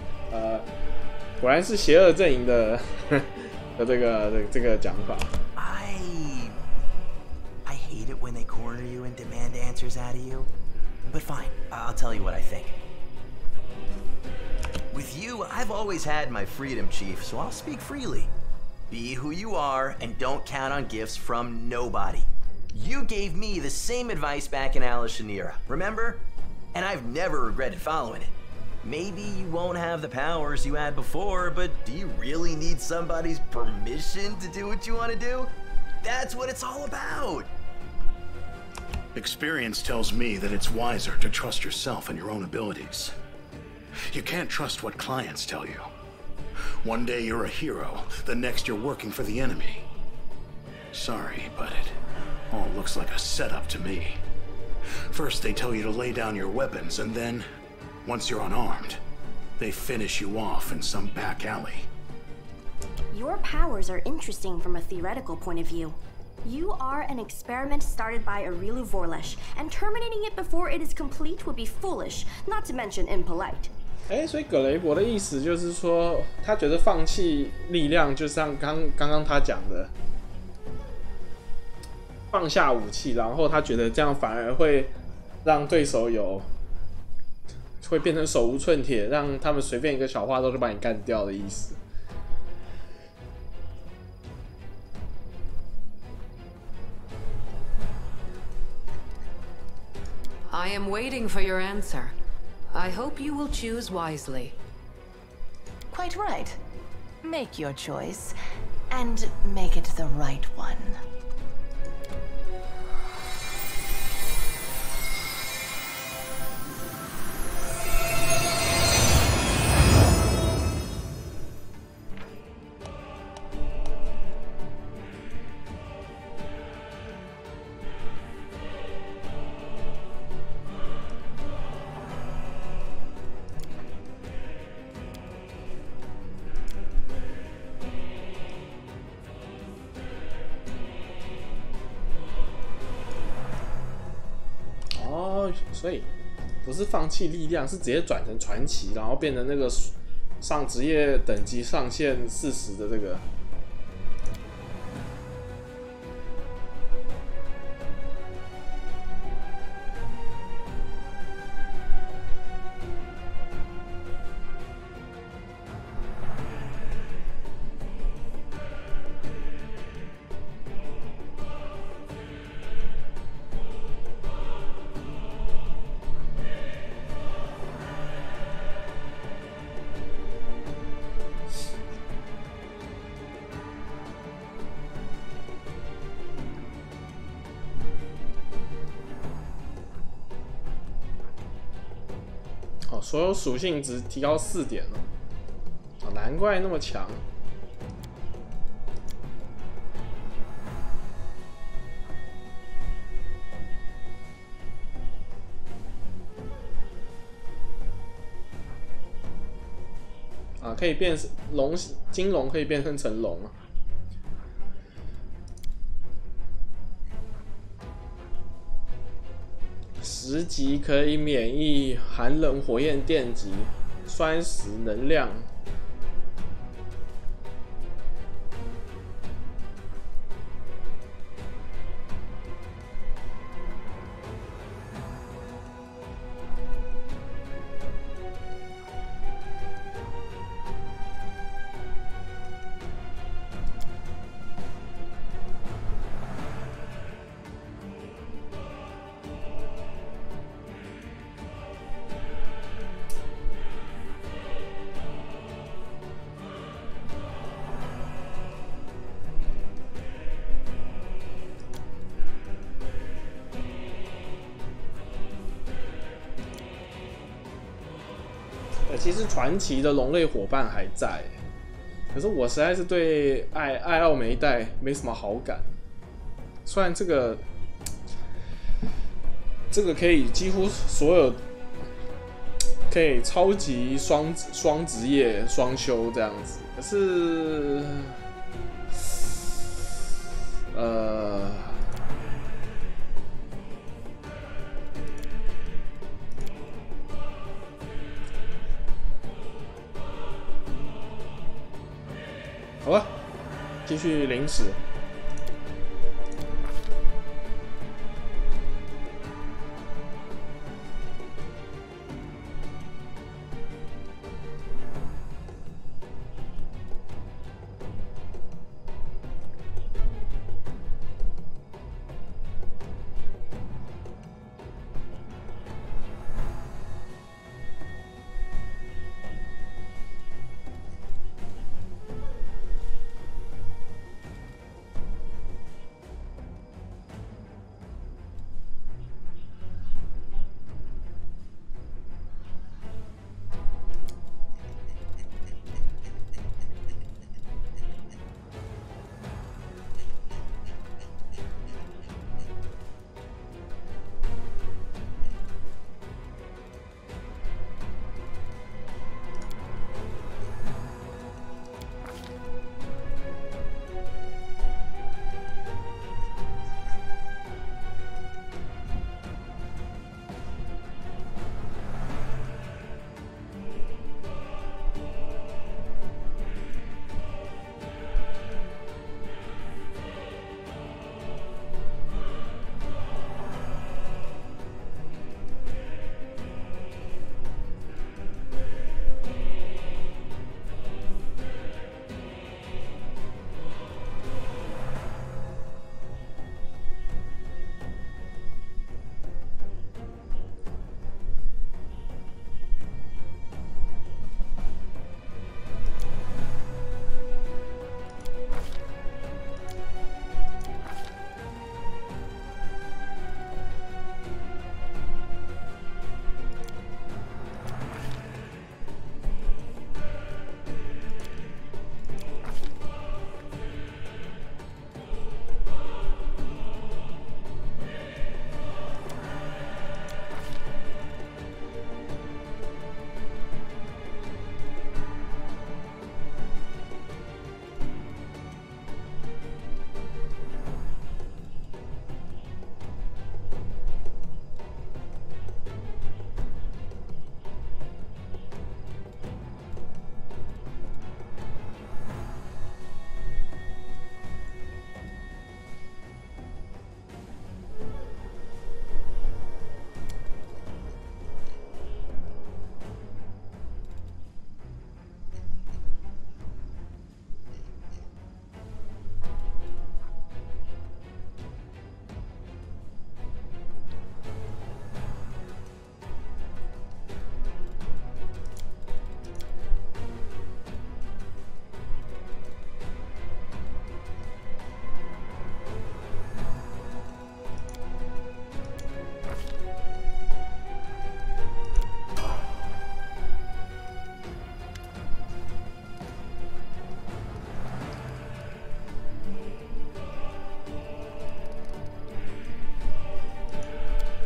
果然是邪恶阵营的这个讲法。I hate it when they corner you and demand answers out of you. But fine, I'll tell you what I think. With you, I've always had my freedom, Chief, so I'll speak freely. Be who you are and don't count on gifts from nobody. You gave me the same advice back in Alashanira, remember? And I've never regretted following it. Maybe you won't have the powers you had before, but do you really need somebody's permission to do what you want to do? That's what it's all about! Experience tells me that it's wiser to trust yourself and your own abilities. You can't trust what clients tell you. One day you're a hero, the next you're working for the enemy. Sorry, but it all looks like a setup to me. First they tell you to lay down your weapons, and then, once you're unarmed, they finish you off in some back alley. Your powers are interesting from a theoretical point of view. You are an experiment started by Arilu Vorlesh, and terminating it before it is complete would be foolish, not to mention impolite. 所以葛雷伯的意思就是说，他觉得放弃力量，就像刚刚他讲的，放下武器，然后他觉得这样反而会让对手会变成手无寸铁，让他们随便一个小话都就把你干掉的意思。I am waiting for your answer. I hope you will choose wisely. Quite right. Make your choice, and make it the right one.所以不是放弃力量，是直接转成传奇，然后变成那个上职业等级上限40的这个。所有属性值提高4点了，难怪那么强。可以变龙，金龙可以变身成龙啊。10级可以免疫寒冷火焰电击、酸蚀能量。其实传奇的龙类伙伴还在，可是我实在是对艾奥梅一代没什么好感。虽然这个可以几乎所有可以超级双职业双修这样子，可是好吧，继续领史。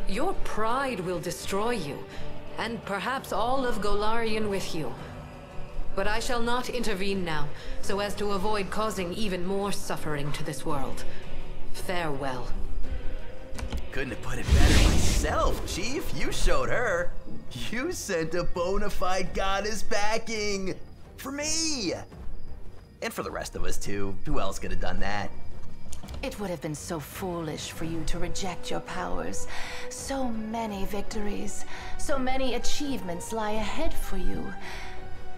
Your pride will destroy you, and perhaps all of Golarion with you. But I shall not intervene now, so as to avoid causing even more suffering to this world. Farewell. Couldn't have put it better myself, Chief. You showed her. You sent a bona fide goddess packing. For me. And for the rest of us, too. Who else could have done that? It would have been so foolish for you to reject your powers. So many victories, so many achievements lie ahead for you.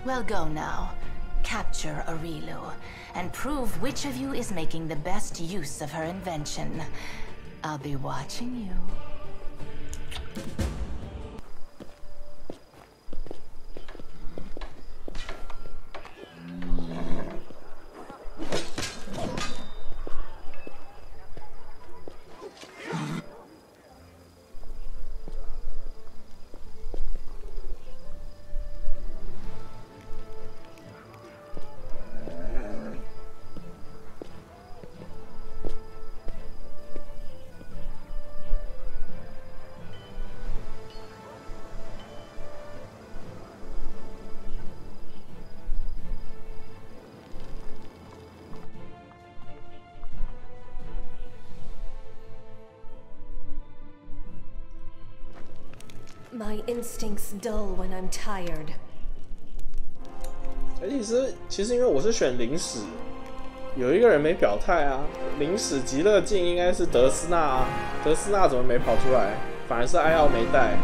Well, go now. Capture Aurilu, and prove which of you is making the best use of her invention. I'll be watching you. My instincts dull when I'm tired. 其实因为我是选灵使，有一个人没表态啊。灵使极乐镜应该是德斯纳啊，德斯纳怎么没跑出来？反而是艾奥没带。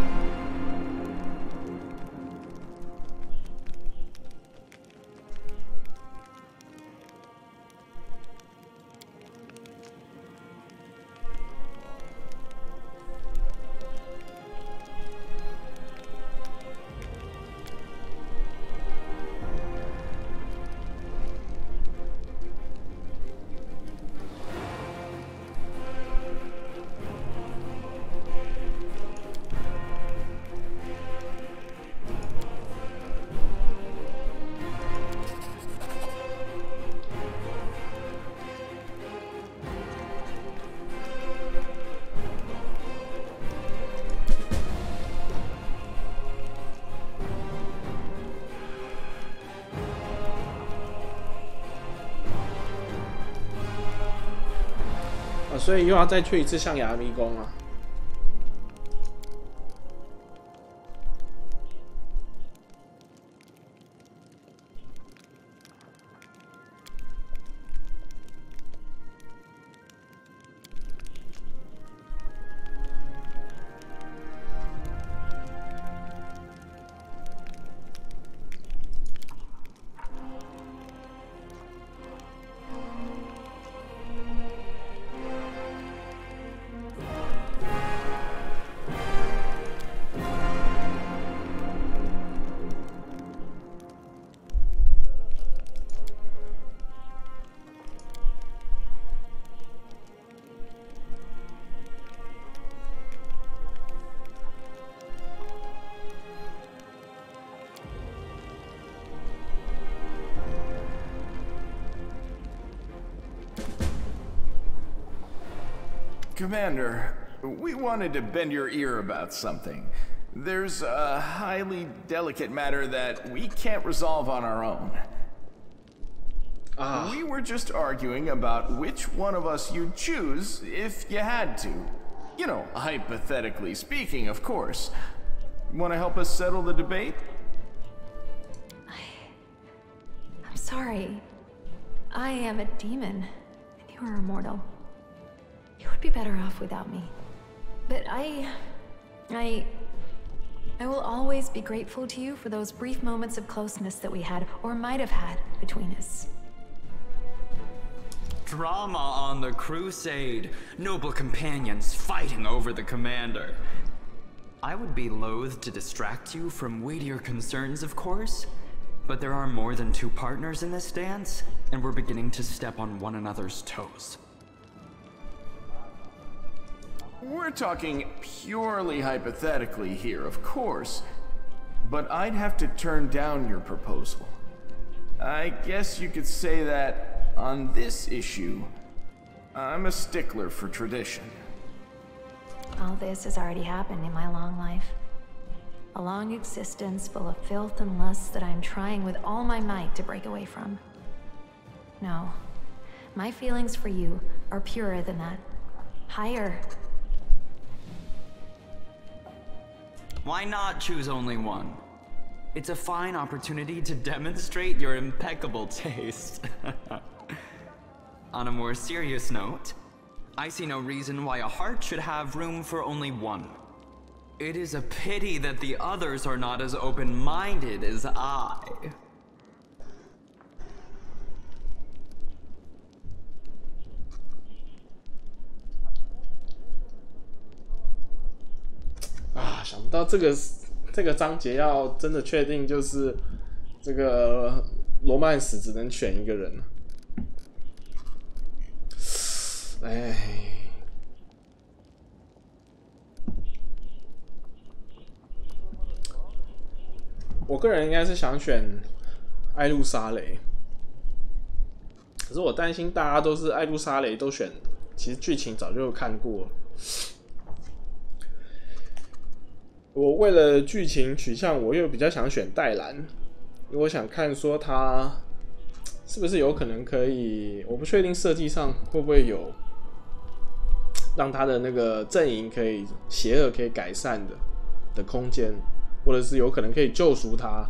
所以又要再去一次象牙迷宫啊！Commander, we wanted to bend your ear about something. There's a highly delicate matter that we can't resolve on our own. We were just arguing about which one of us you'd choose if you had to. You know, hypothetically speaking, of course. Want to help us settle the debate? I'm sorry. I am a demon, and you are immortal. You would be better off without me. But I will always be grateful to you for those brief moments of closeness that we had, or might have had, between us. Drama on the crusade. Noble companions fighting over the commander. I would be loath to distract you from weightier concerns, of course. But there are more than two partners in this dance, and we're beginning to step on one another's toes. We're talking purely hypothetically here, of course, but I'd have to turn down your proposal. I guess you could say that on this issue, I'm a stickler for tradition. All this has already happened in my long life. A long existence full of filth and lust that I'm trying with all my might to break away from. No, my feelings for you are purer than that. Higher. Why not choose only one? It's a fine opportunity to demonstrate your impeccable taste. On a more serious note, I see no reason why a heart should have room for only one. It is a pity that the others are not as open-minded as I.啊，想不到这个章节要真的确定就是这个罗曼史只能选一个人。哎，我个人应该是想选艾露莎雷，可是我担心大家都是艾露莎雷都选，其实剧情早就有看过了。我为了剧情取向，我又比较想选戴兰，因为我想看说他是不是有可能可以，我不确定设计上会不会有让他的那个阵营可以邪恶可以改善的。的空间，或者是有可能可以救赎他。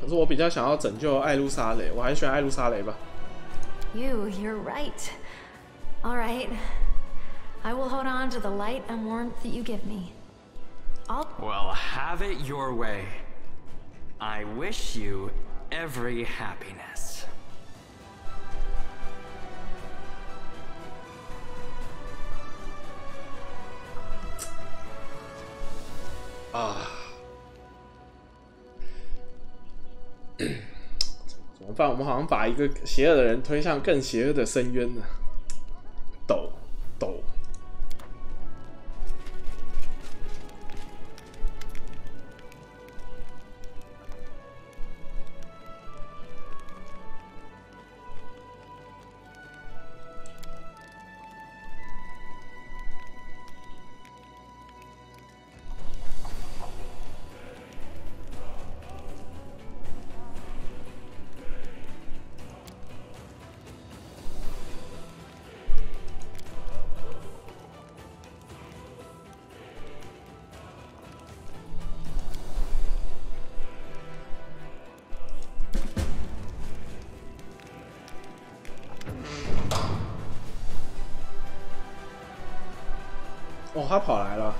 可是我比较想要拯救艾露莎蕾，我还是选艾露莎蕾吧。You're right. All right. I will hold on to the light and warmth that you give me. Well, have it your way. I wish you every happiness. 啊，怎么办？我们好像把一个邪恶的人推向更邪恶的深渊呢。抖。哦，他跑来了。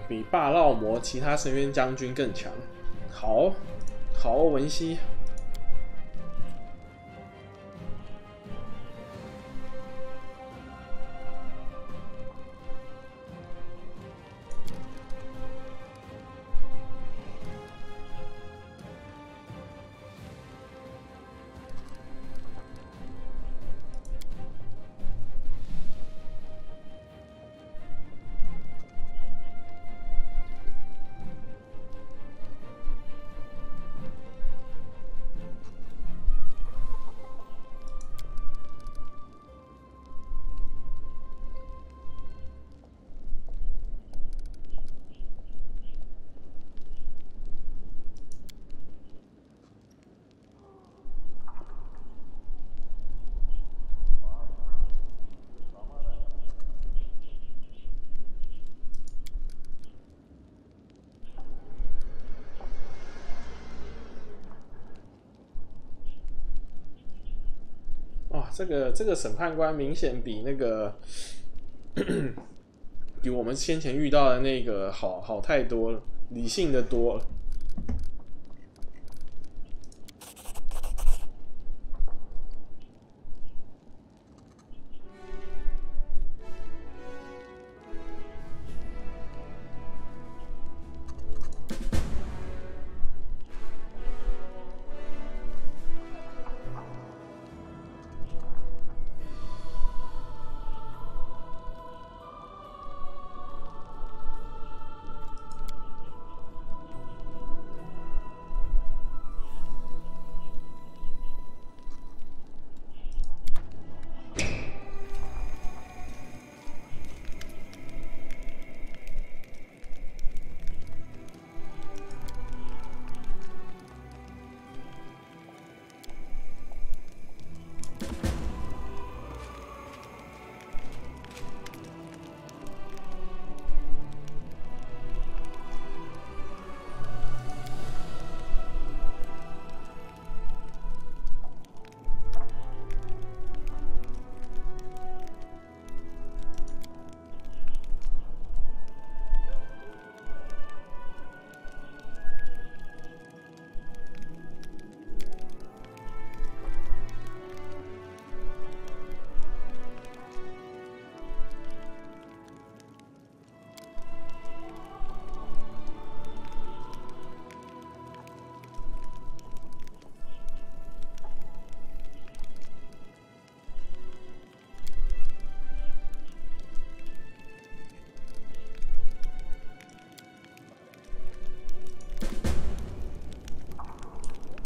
比霸烙魔其他深渊将军更强。好，文熙。这个审判官明显比那个比我们先前遇到的那个好太多了，理性的多了。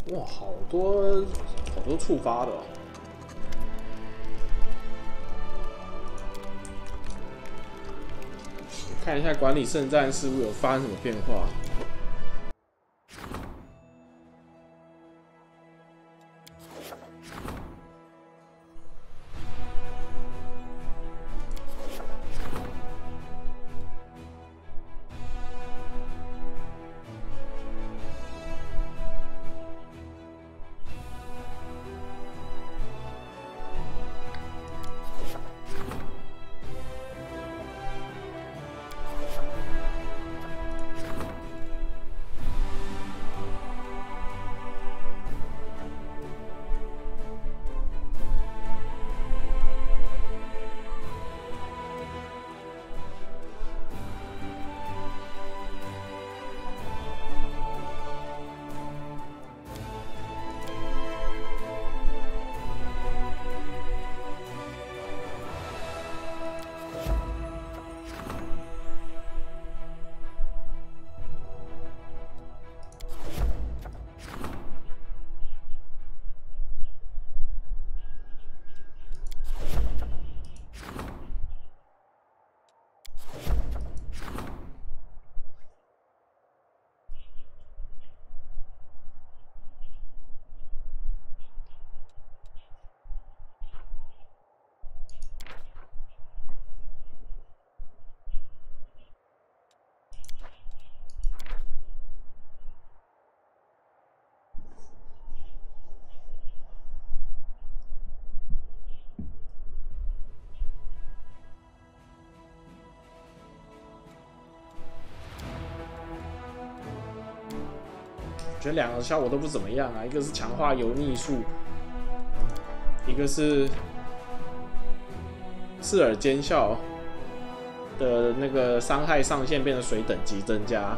哇，好多触发的哦。看一下管理圣战事务有发生什么变化。我觉得两个效果都不怎么样啊，一个是强化油腻术，一个是刺耳尖笑的那个伤害上限变得随等级增加。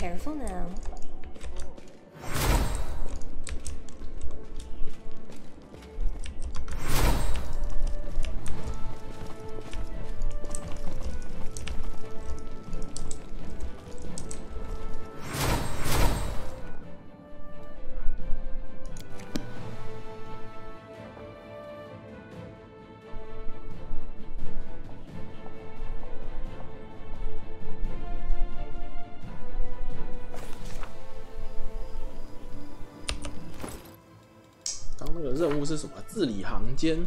Careful now. 那个任务是什么？字里行间。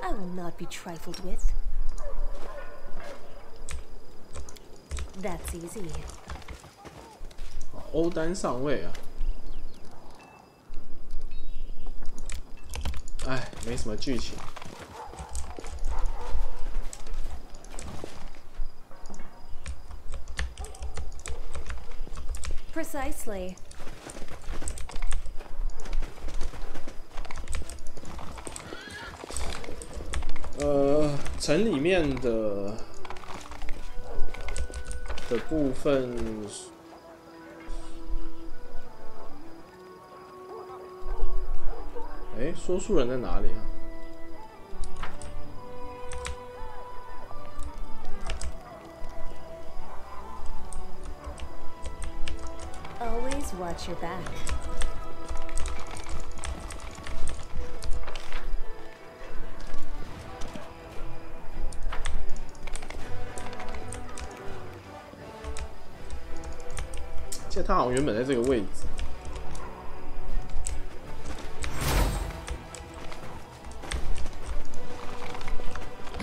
I will not be trifled with. That's easy. 欧丹上尉啊，哎，没什么剧情。Precisely. 城里面的部分，哎，说书人在哪里啊？ Always watch your back. 记得他好像原本在这个位置。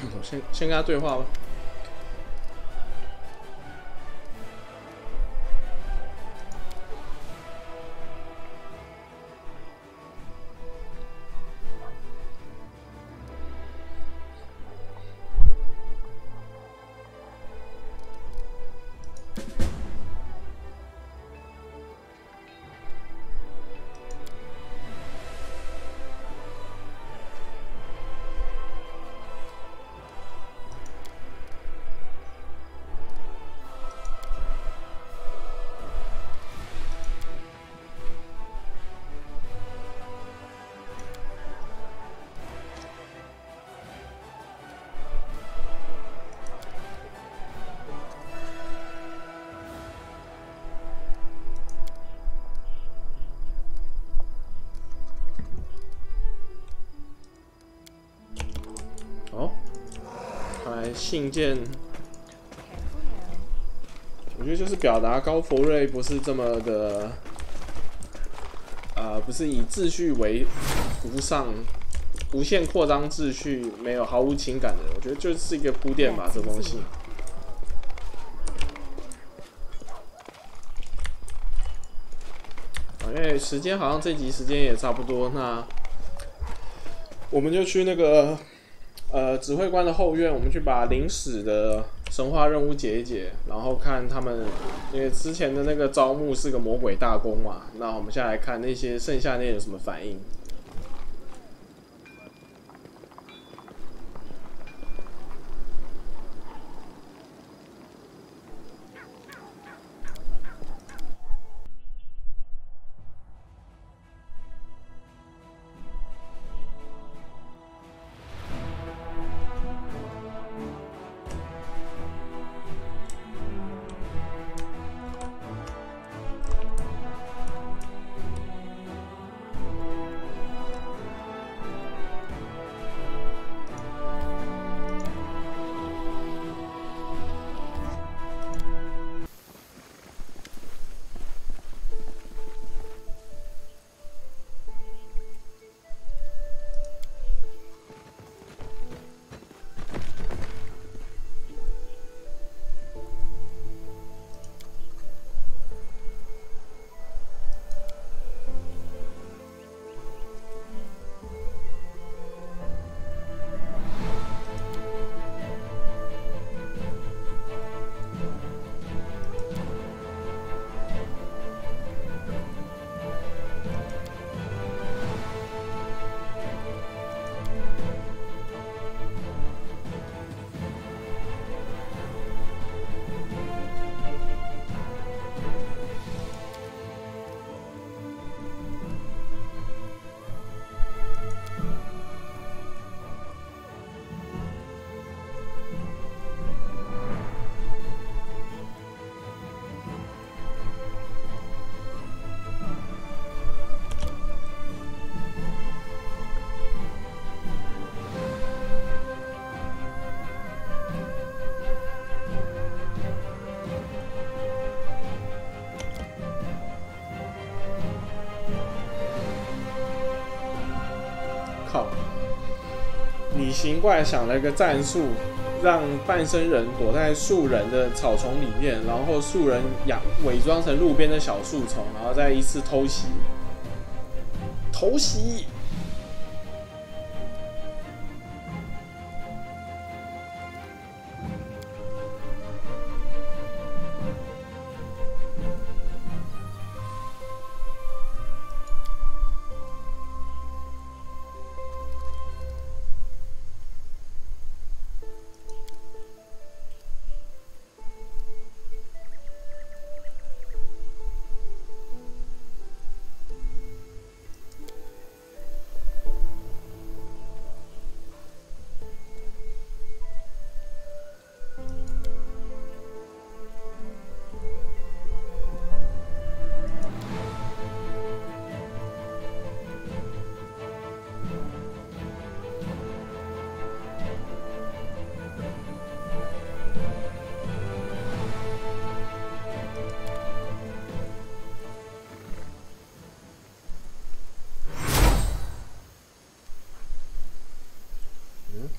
我先跟他对话吧。 信件，我觉得就是表达高佛瑞不是这么的，不是以秩序为无上、无限扩张秩序，没有毫无情感的人。我觉得就是一个铺垫吧，这东西。因为时间好像这集时间也差不多，那我们就去那个。 指挥官的后院，我们去把临时的神话任务解一解，然后看他们，因为之前的那个招募是个魔鬼大公嘛，那我们现在来看那些剩下那有什么反应。靠！李行怪想了个战术，让半身人躲在树人的草丛里面，然后树人伪装成路边的小树丛，然后再一次偷袭。偷袭！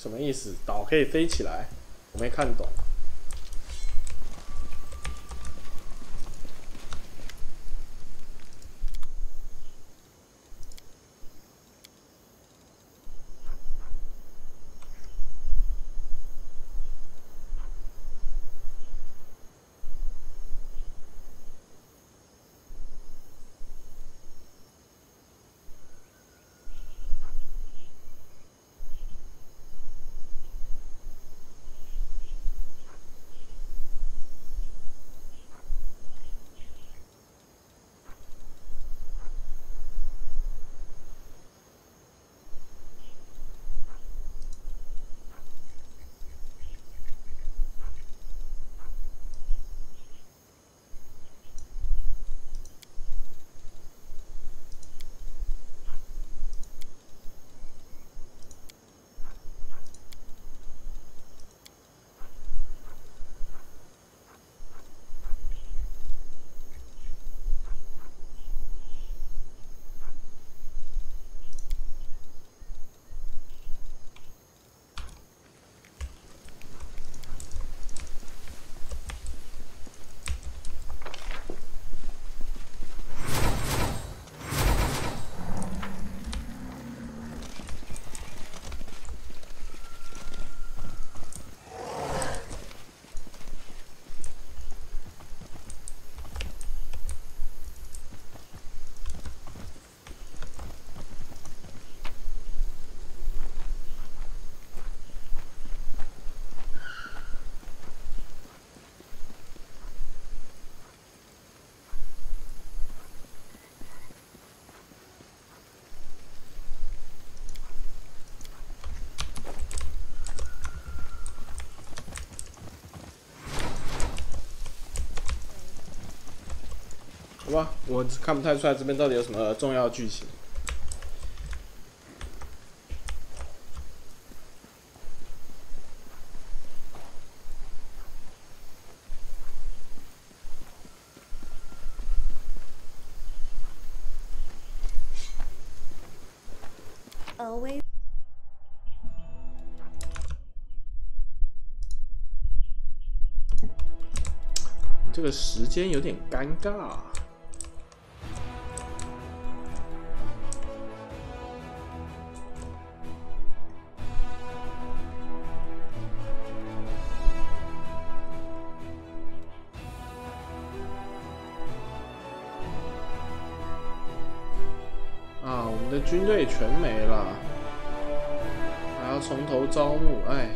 什么意思？岛可以飞起来？我没看懂。好吧，我看不太出来这边到底有什么重要剧情。Always. 这个时间有点尴尬。啊，我们的军队全没了，还要从头招募，哎。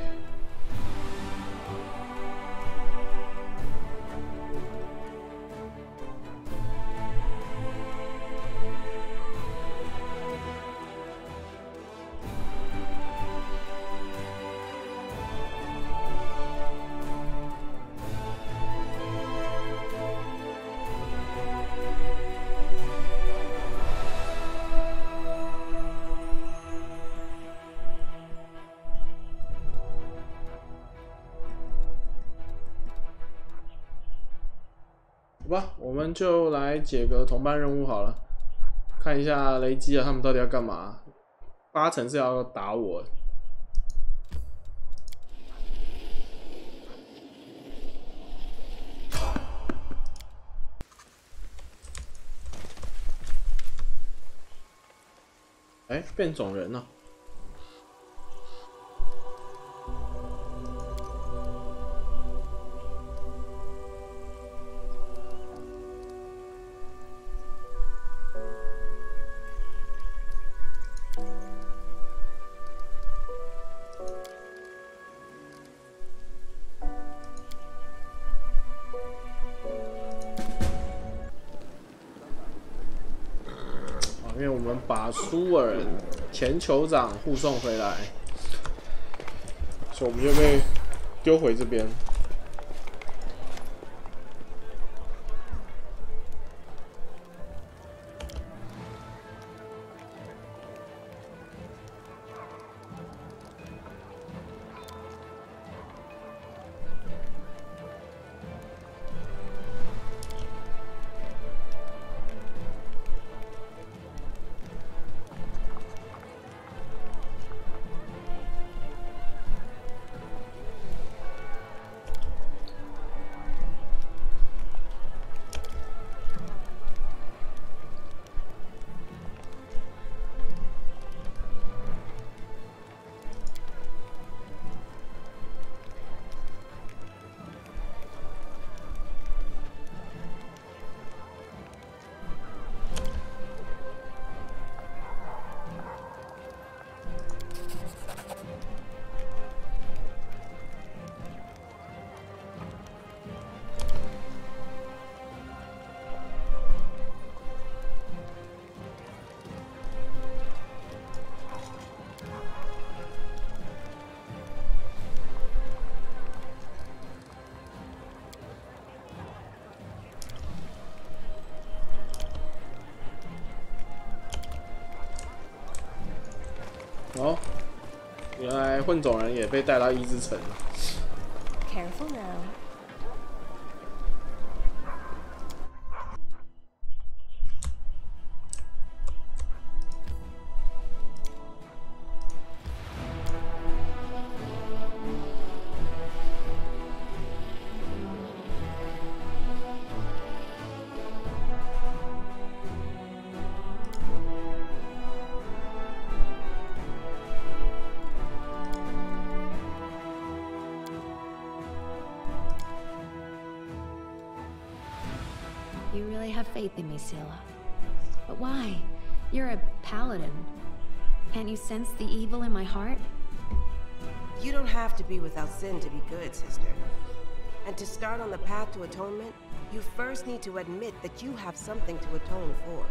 好吧，我们就来解个同伴任务好了，看一下雷基啊，他们到底要干嘛？ 8成是要打我。哎，变种人了。因为我们把苏尔前酋长护送回来，所以我们就被丢回这边。哦，原来混种人也被带到一之城了。Careful now. You really have faith in me, Scylla. But why? You're a paladin. Can't you sense the evil in my heart? You don't have to be without sin to be good, sister. And to start on the path to atonement, you first need to admit that you have something to atone for.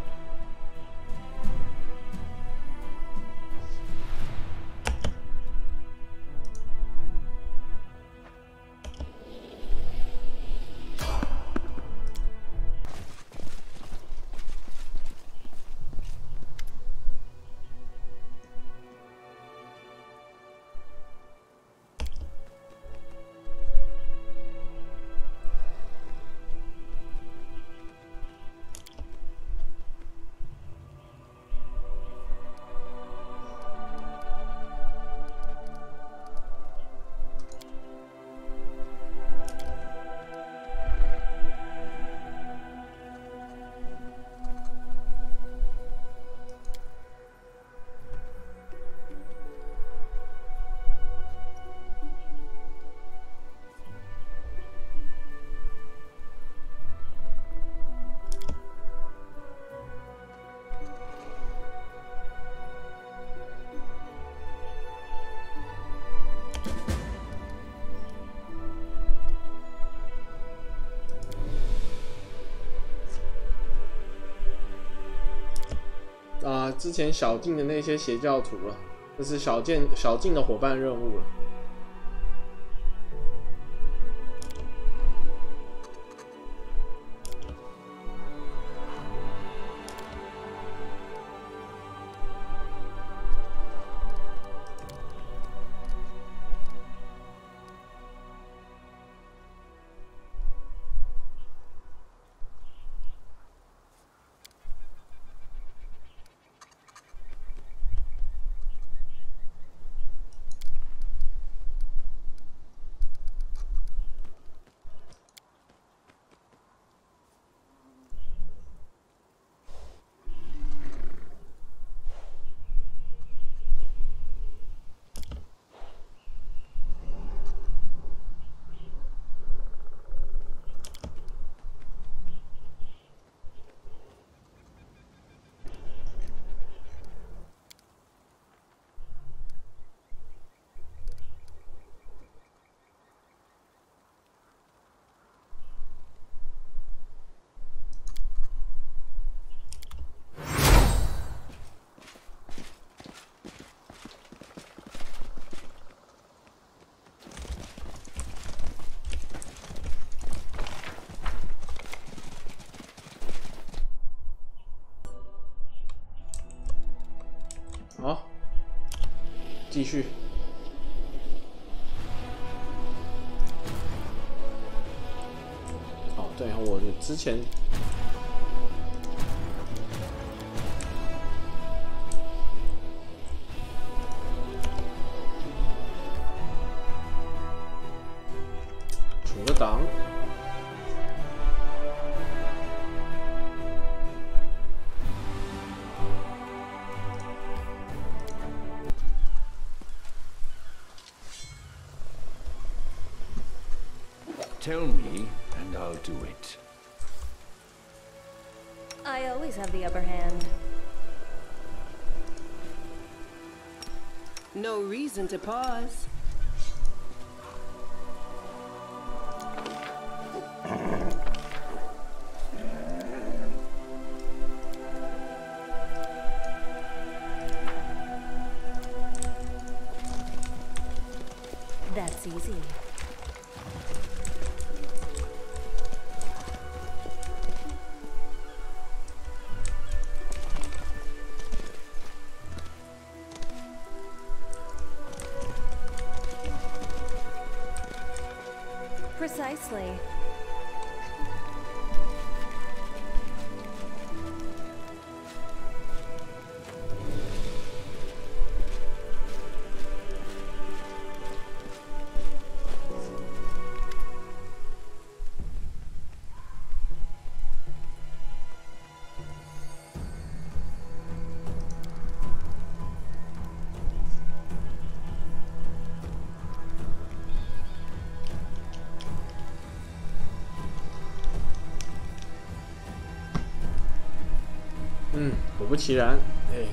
之前小静的那些邪教徒了，这是小静的伙伴任务了。继续。哦，对，我之前。处个档。Tell me, and I'll do it. I always have the upper hand. No reason to pause. That's easy. Precisely.嗯，果不其然，哎。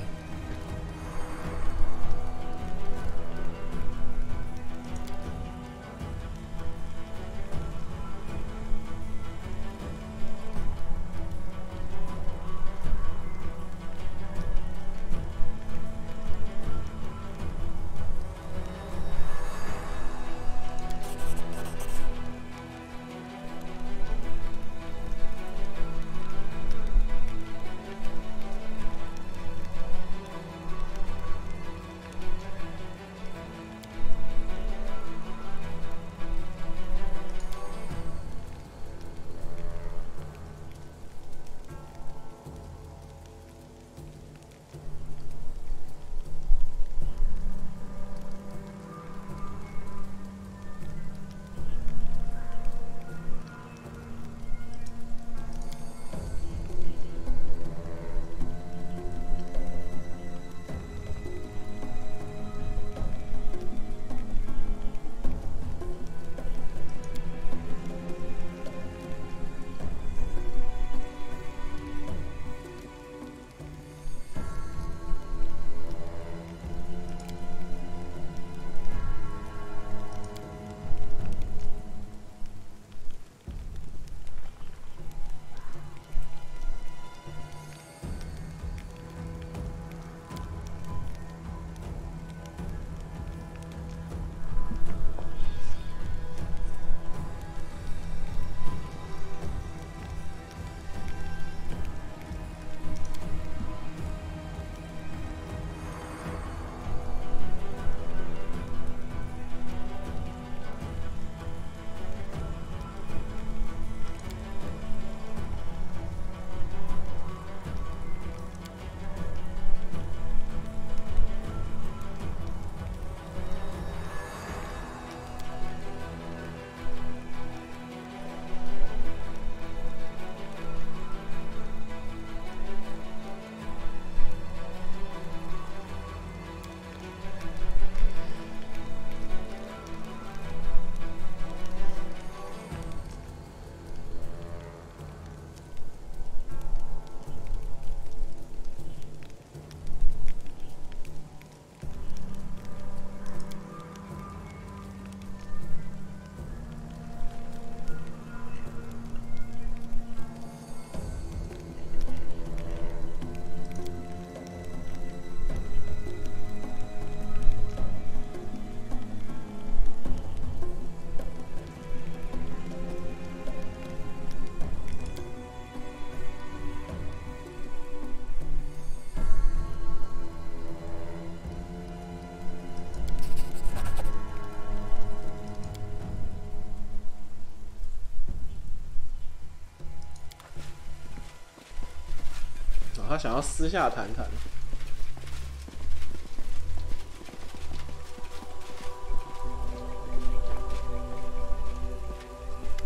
他想要私下谈谈。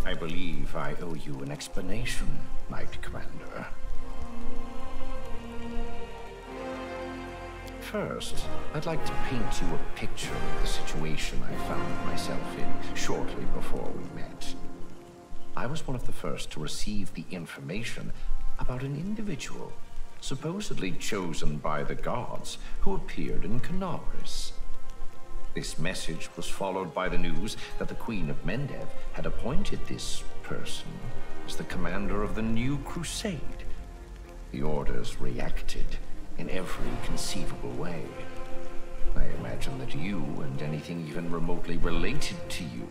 I believe I owe you an explanation, Knight Commander. First, I'd like to paint you a picture of the situation I found myself in shortly before we met. I was one of the first to receive the information about an individual, supposedly chosen by the gods, who appeared in Canaris. This message was followed by the news that the Queen of Mendev had appointed this person as the commander of the new crusade. The orders reacted in every conceivable way. I imagine that you and anything even remotely related to you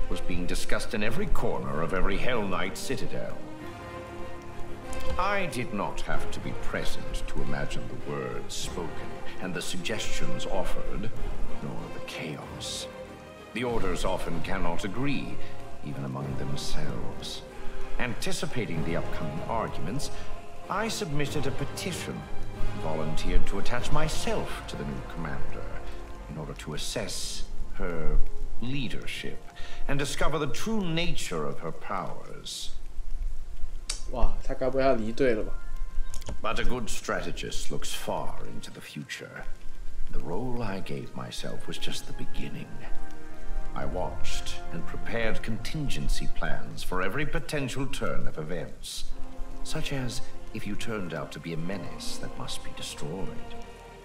was being discussed in every corner of every Hell Knight citadel. I did not have to be present to imagine the words spoken and the suggestions offered, nor the chaos. The orders often cannot agree, even among themselves. Anticipating the upcoming arguments, I submitted a petition, volunteered to attach myself to the new commander in order to assess her leadership and discover the true nature of her powers. 哇，他该不会要离队了吧？ But a good strategist looks far into the future. The role I gave myself was just the beginning. I watched and prepared contingency plans for every potential turn of events, such as if you turned out to be a menace that must be destroyed,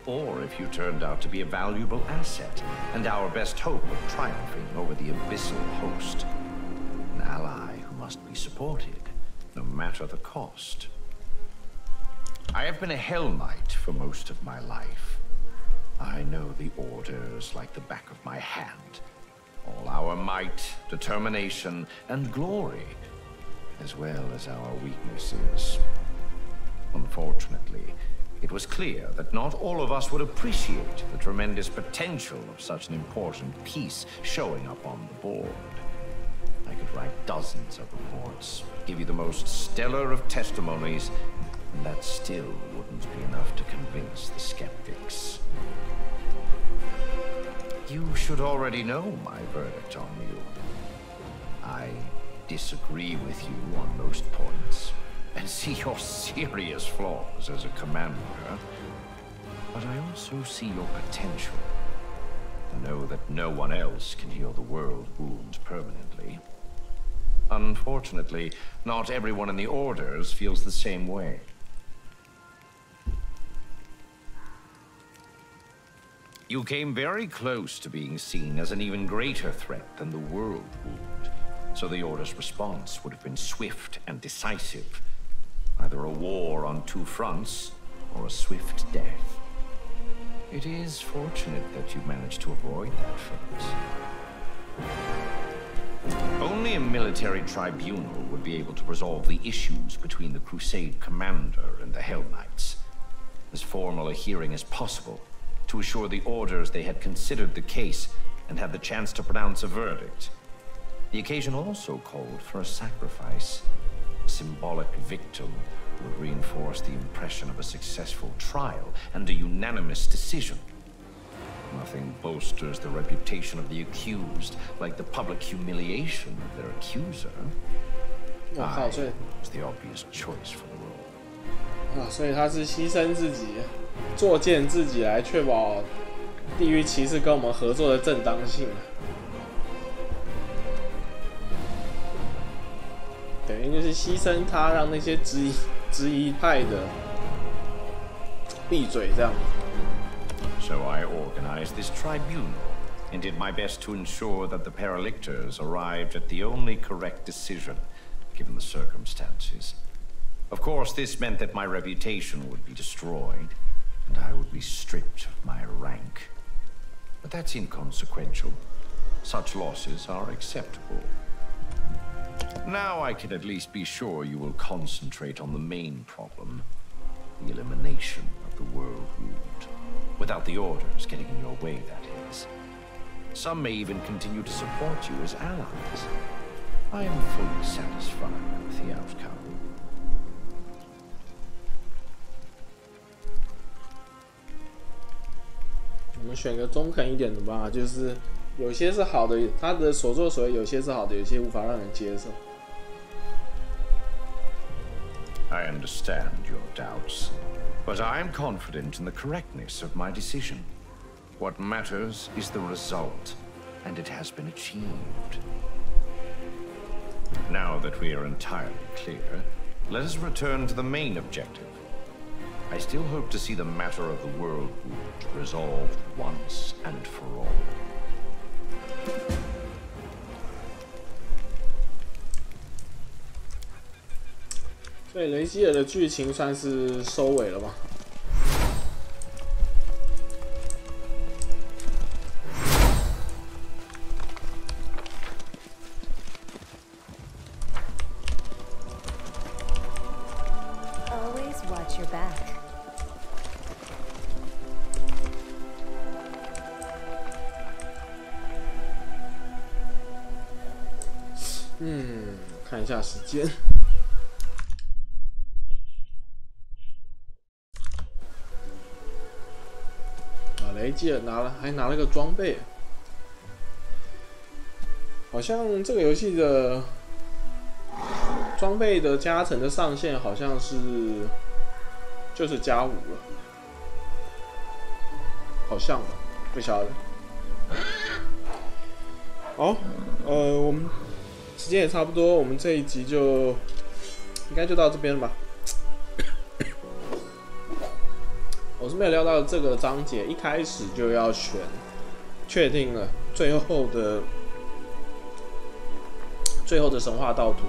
or if you turned out to be a valuable asset and our best hope of triumphing over the abyssal host, an ally who must be supported, no matter the cost. I have been a Hell Knight for most of my life. I know the orders like the back of my hand. All our might, determination, and glory, as well as our weaknesses. Unfortunately, it was clear that not all of us would appreciate the tremendous potential of such an important piece showing up on the board. I could write dozens of reports, give you the most stellar of testimonies, and that still wouldn't be enough to convince the skeptics. You should already know my verdict on you. I disagree with you on most points, and see your serious flaws as a commander. But I also see your potential. I know that no one else can heal the world wound permanently. Unfortunately, not everyone in the Orders feels the same way. You came very close to being seen as an even greater threat than the world wound, so the Order's response would have been swift and decisive. Either a war on two fronts, or a swift death. It is fortunate that you managed to avoid that fate. Only a military tribunal would be able to resolve the issues between the Crusade commander and the Hell Knights. As formal a hearing as possible, to assure the Orders they had considered the case and had the chance to pronounce a verdict. The occasion also called for a sacrifice. A symbolic victim would reinforce the impression of a successful trial and a unanimous decision. Nothing bolsters the reputation of the accused like the public humiliation of their accuser. I was the obvious choice for the role. 所以他是牺牲自己，作践自己来确保地狱骑士跟我们合作的正当性。等于就是牺牲他，让那些质疑派的闭嘴这样。So I organized this tribunal and did my best to ensure that the Paralictors arrived at the only correct decision, given the circumstances. Of course, this meant that my reputation would be destroyed, and I would be stripped of my rank. But that's inconsequential. Such losses are acceptable. Now I can at least be sure you will concentrate on the main problem, the elimination of the world wound. Without the Orders getting in your way, that is. Some may even continue to support you as allies. I am fully satisfied with the outcome. 选个中肯一点的吧，就是有些是好的，他的所作所为有些是好的，有些无法让人接受。I understand your doubts, but I am confident in the correctness of my decision. What matters is the result, and it has been achieved. Now that we are entirely clear, let us return to the main objective. I still hope to see the matter of the world root resolved once and for all. 所以雷基尔的剧情算是收尾了吧？看一下时间。雷基尔还拿了个装备，好像这个游戏的装备的加成的上限好像是就是+5了，好像吧，不晓得。好，我们时间也差不多，我们这一集就应该就到这边了吧。我是没有料到这个章节一开始就要确定了最后的神话道图。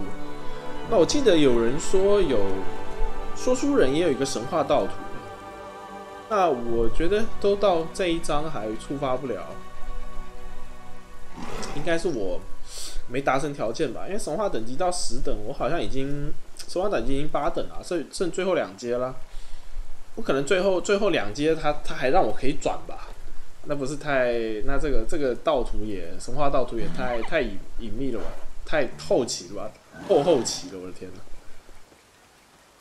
那我记得有人说说书人也有一个神话道图，那我觉得都到这一章还触发不了，应该是我没达成条件吧？因为神话等级到10等，我好像已经神话等级已经8等了，剩最后2阶了。不可能最后2阶他还让我可以转吧？那不是那这个道图神话道图也太隐秘了吧？太后期了吧？后期了，我的天哪！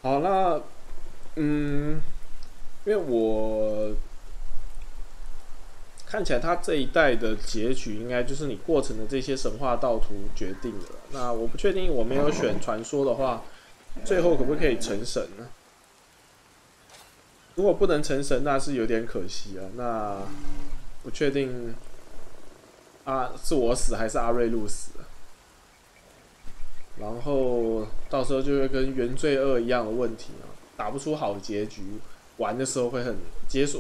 好，那因为我看起来他这一代的结局应该就是你过程的这些神话道图决定的了。那我不确定，我没有选传说的话，最后可不可以成神呢？如果不能成神，那是有点可惜啊。那不确定是我死还是阿瑞路死了。然后到时候就会跟原罪2一样的问题啊，打不出好结局，玩的时候会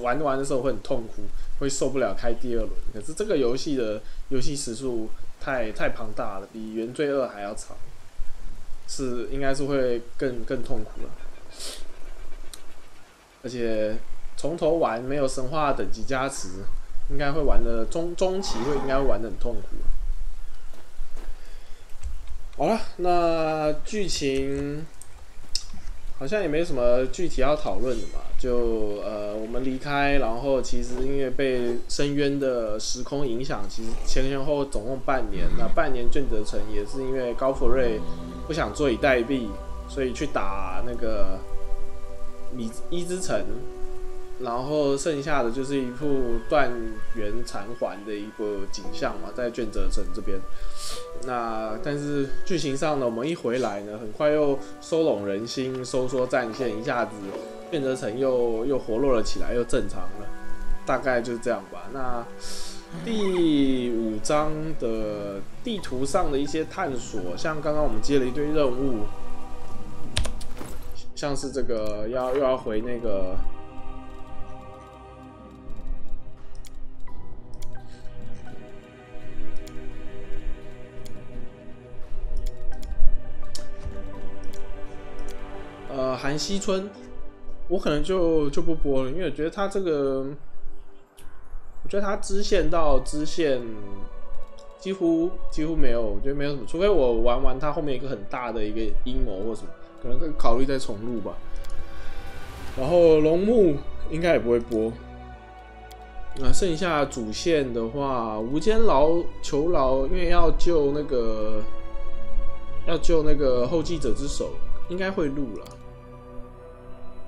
玩完的时候会很痛苦，会受不了开第2轮。可是这个游戏的游戏时数太庞大了，比原罪2还要长，应该是会更痛苦了。而且从头玩没有神话等级加持，应该会玩的中期应该会玩的很痛苦。好了，那剧情好像也没什么具体要讨论的嘛，就我们离开，然后其实因为被深渊的时空影响，其实前后总共半年。那半年卷泽城也是因为高佛瑞不想坐以待毙，所以去打那个伊之城，然后剩下的就是一副断垣残垣的一个景象嘛，在卷泽城这边。那但是剧情上呢，我们一回来呢，很快又收拢人心，收缩战线，一下子卷泽城又活络了起来，又正常了，大概就是这样吧。那第5章的地图上的一些探索，像刚刚我们接了一堆任务。像是这个又要回那个韩熙村，我可能就不播了，因为我觉得他这个，我觉得他支线到支线几乎没有，我觉得没有什么，除非我玩完他后面一个很大的一个阴谋或什么。可能会考虑再重录吧。然后龙木应该也不会播。那剩下主线的话，无间囚牢，因为要救那个后继者之手，应该会录了。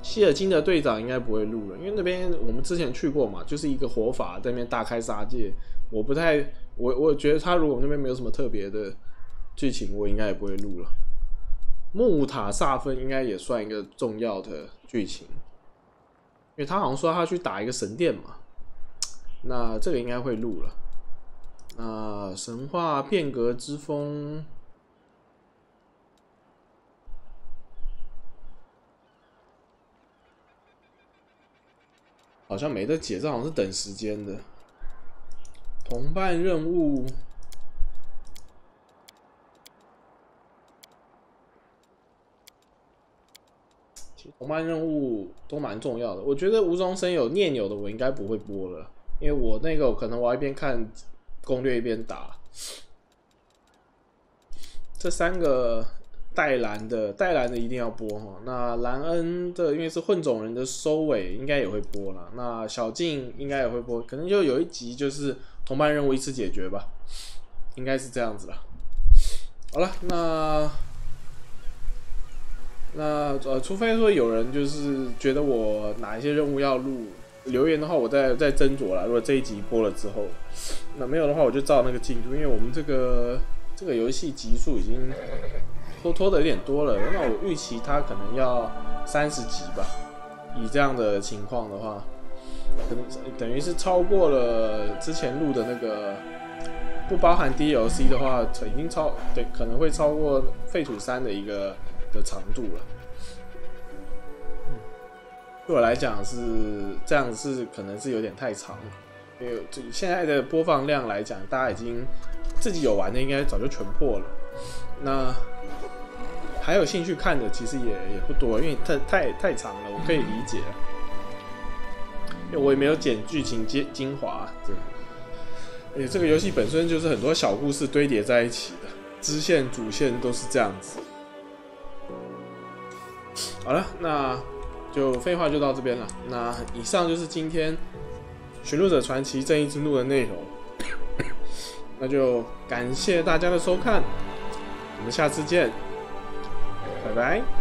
希尔金的队长应该不会录了，因为那边我们之前去过嘛，就是一个火法在那边大开杀戒。我觉得他如果那边没有什么特别的剧情，我应该也不会录了。木塔萨芬应该也算一个重要的剧情，因为他好像说他去打一个神殿嘛，那这个应该会录了。那神话变革之风。好像没得解，这好像是等时间的。同伴任务，其实同伴任务都蛮重要的。我觉得无中生有、念有的我应该不会播了，因为我那个可能我要一边看攻略一边打。这三个戴兰的一定要播哈。那兰恩的因为是混种人的收尾，应该也会播啦。那小静应该也会播，可能就有一集就是同伴任务一次解决吧，应该是这样子啦。好了，那除非说有人就是觉得我哪一些任务要录，留言的话我再斟酌啦。如果这一集播了之后，那没有的话我就照那个进度，因为我们这个游戏集数已经拖的有点多了，那我预期它可能要30集吧。以这样的情况的话，可能等于是超过了之前录的那个，不包含 DLC 的话，已经对，可能会超过废土3的一个的长度了。对我来讲是这样，是可能是有点太长了，因为现在的播放量来讲，大家已经自己有玩的应该早就全破了。那还有兴趣看的其实也不多，因为太长了，我可以理解。因为我也没有剪剧情精华，对。而且这个游戏本身就是很多小故事堆叠在一起的，支线主线都是这样子。好了，那就废话就到这边了。那以上就是今天《寻路者传奇：正义之怒》的内容。那就感谢大家的收看，我们下次见，拜拜。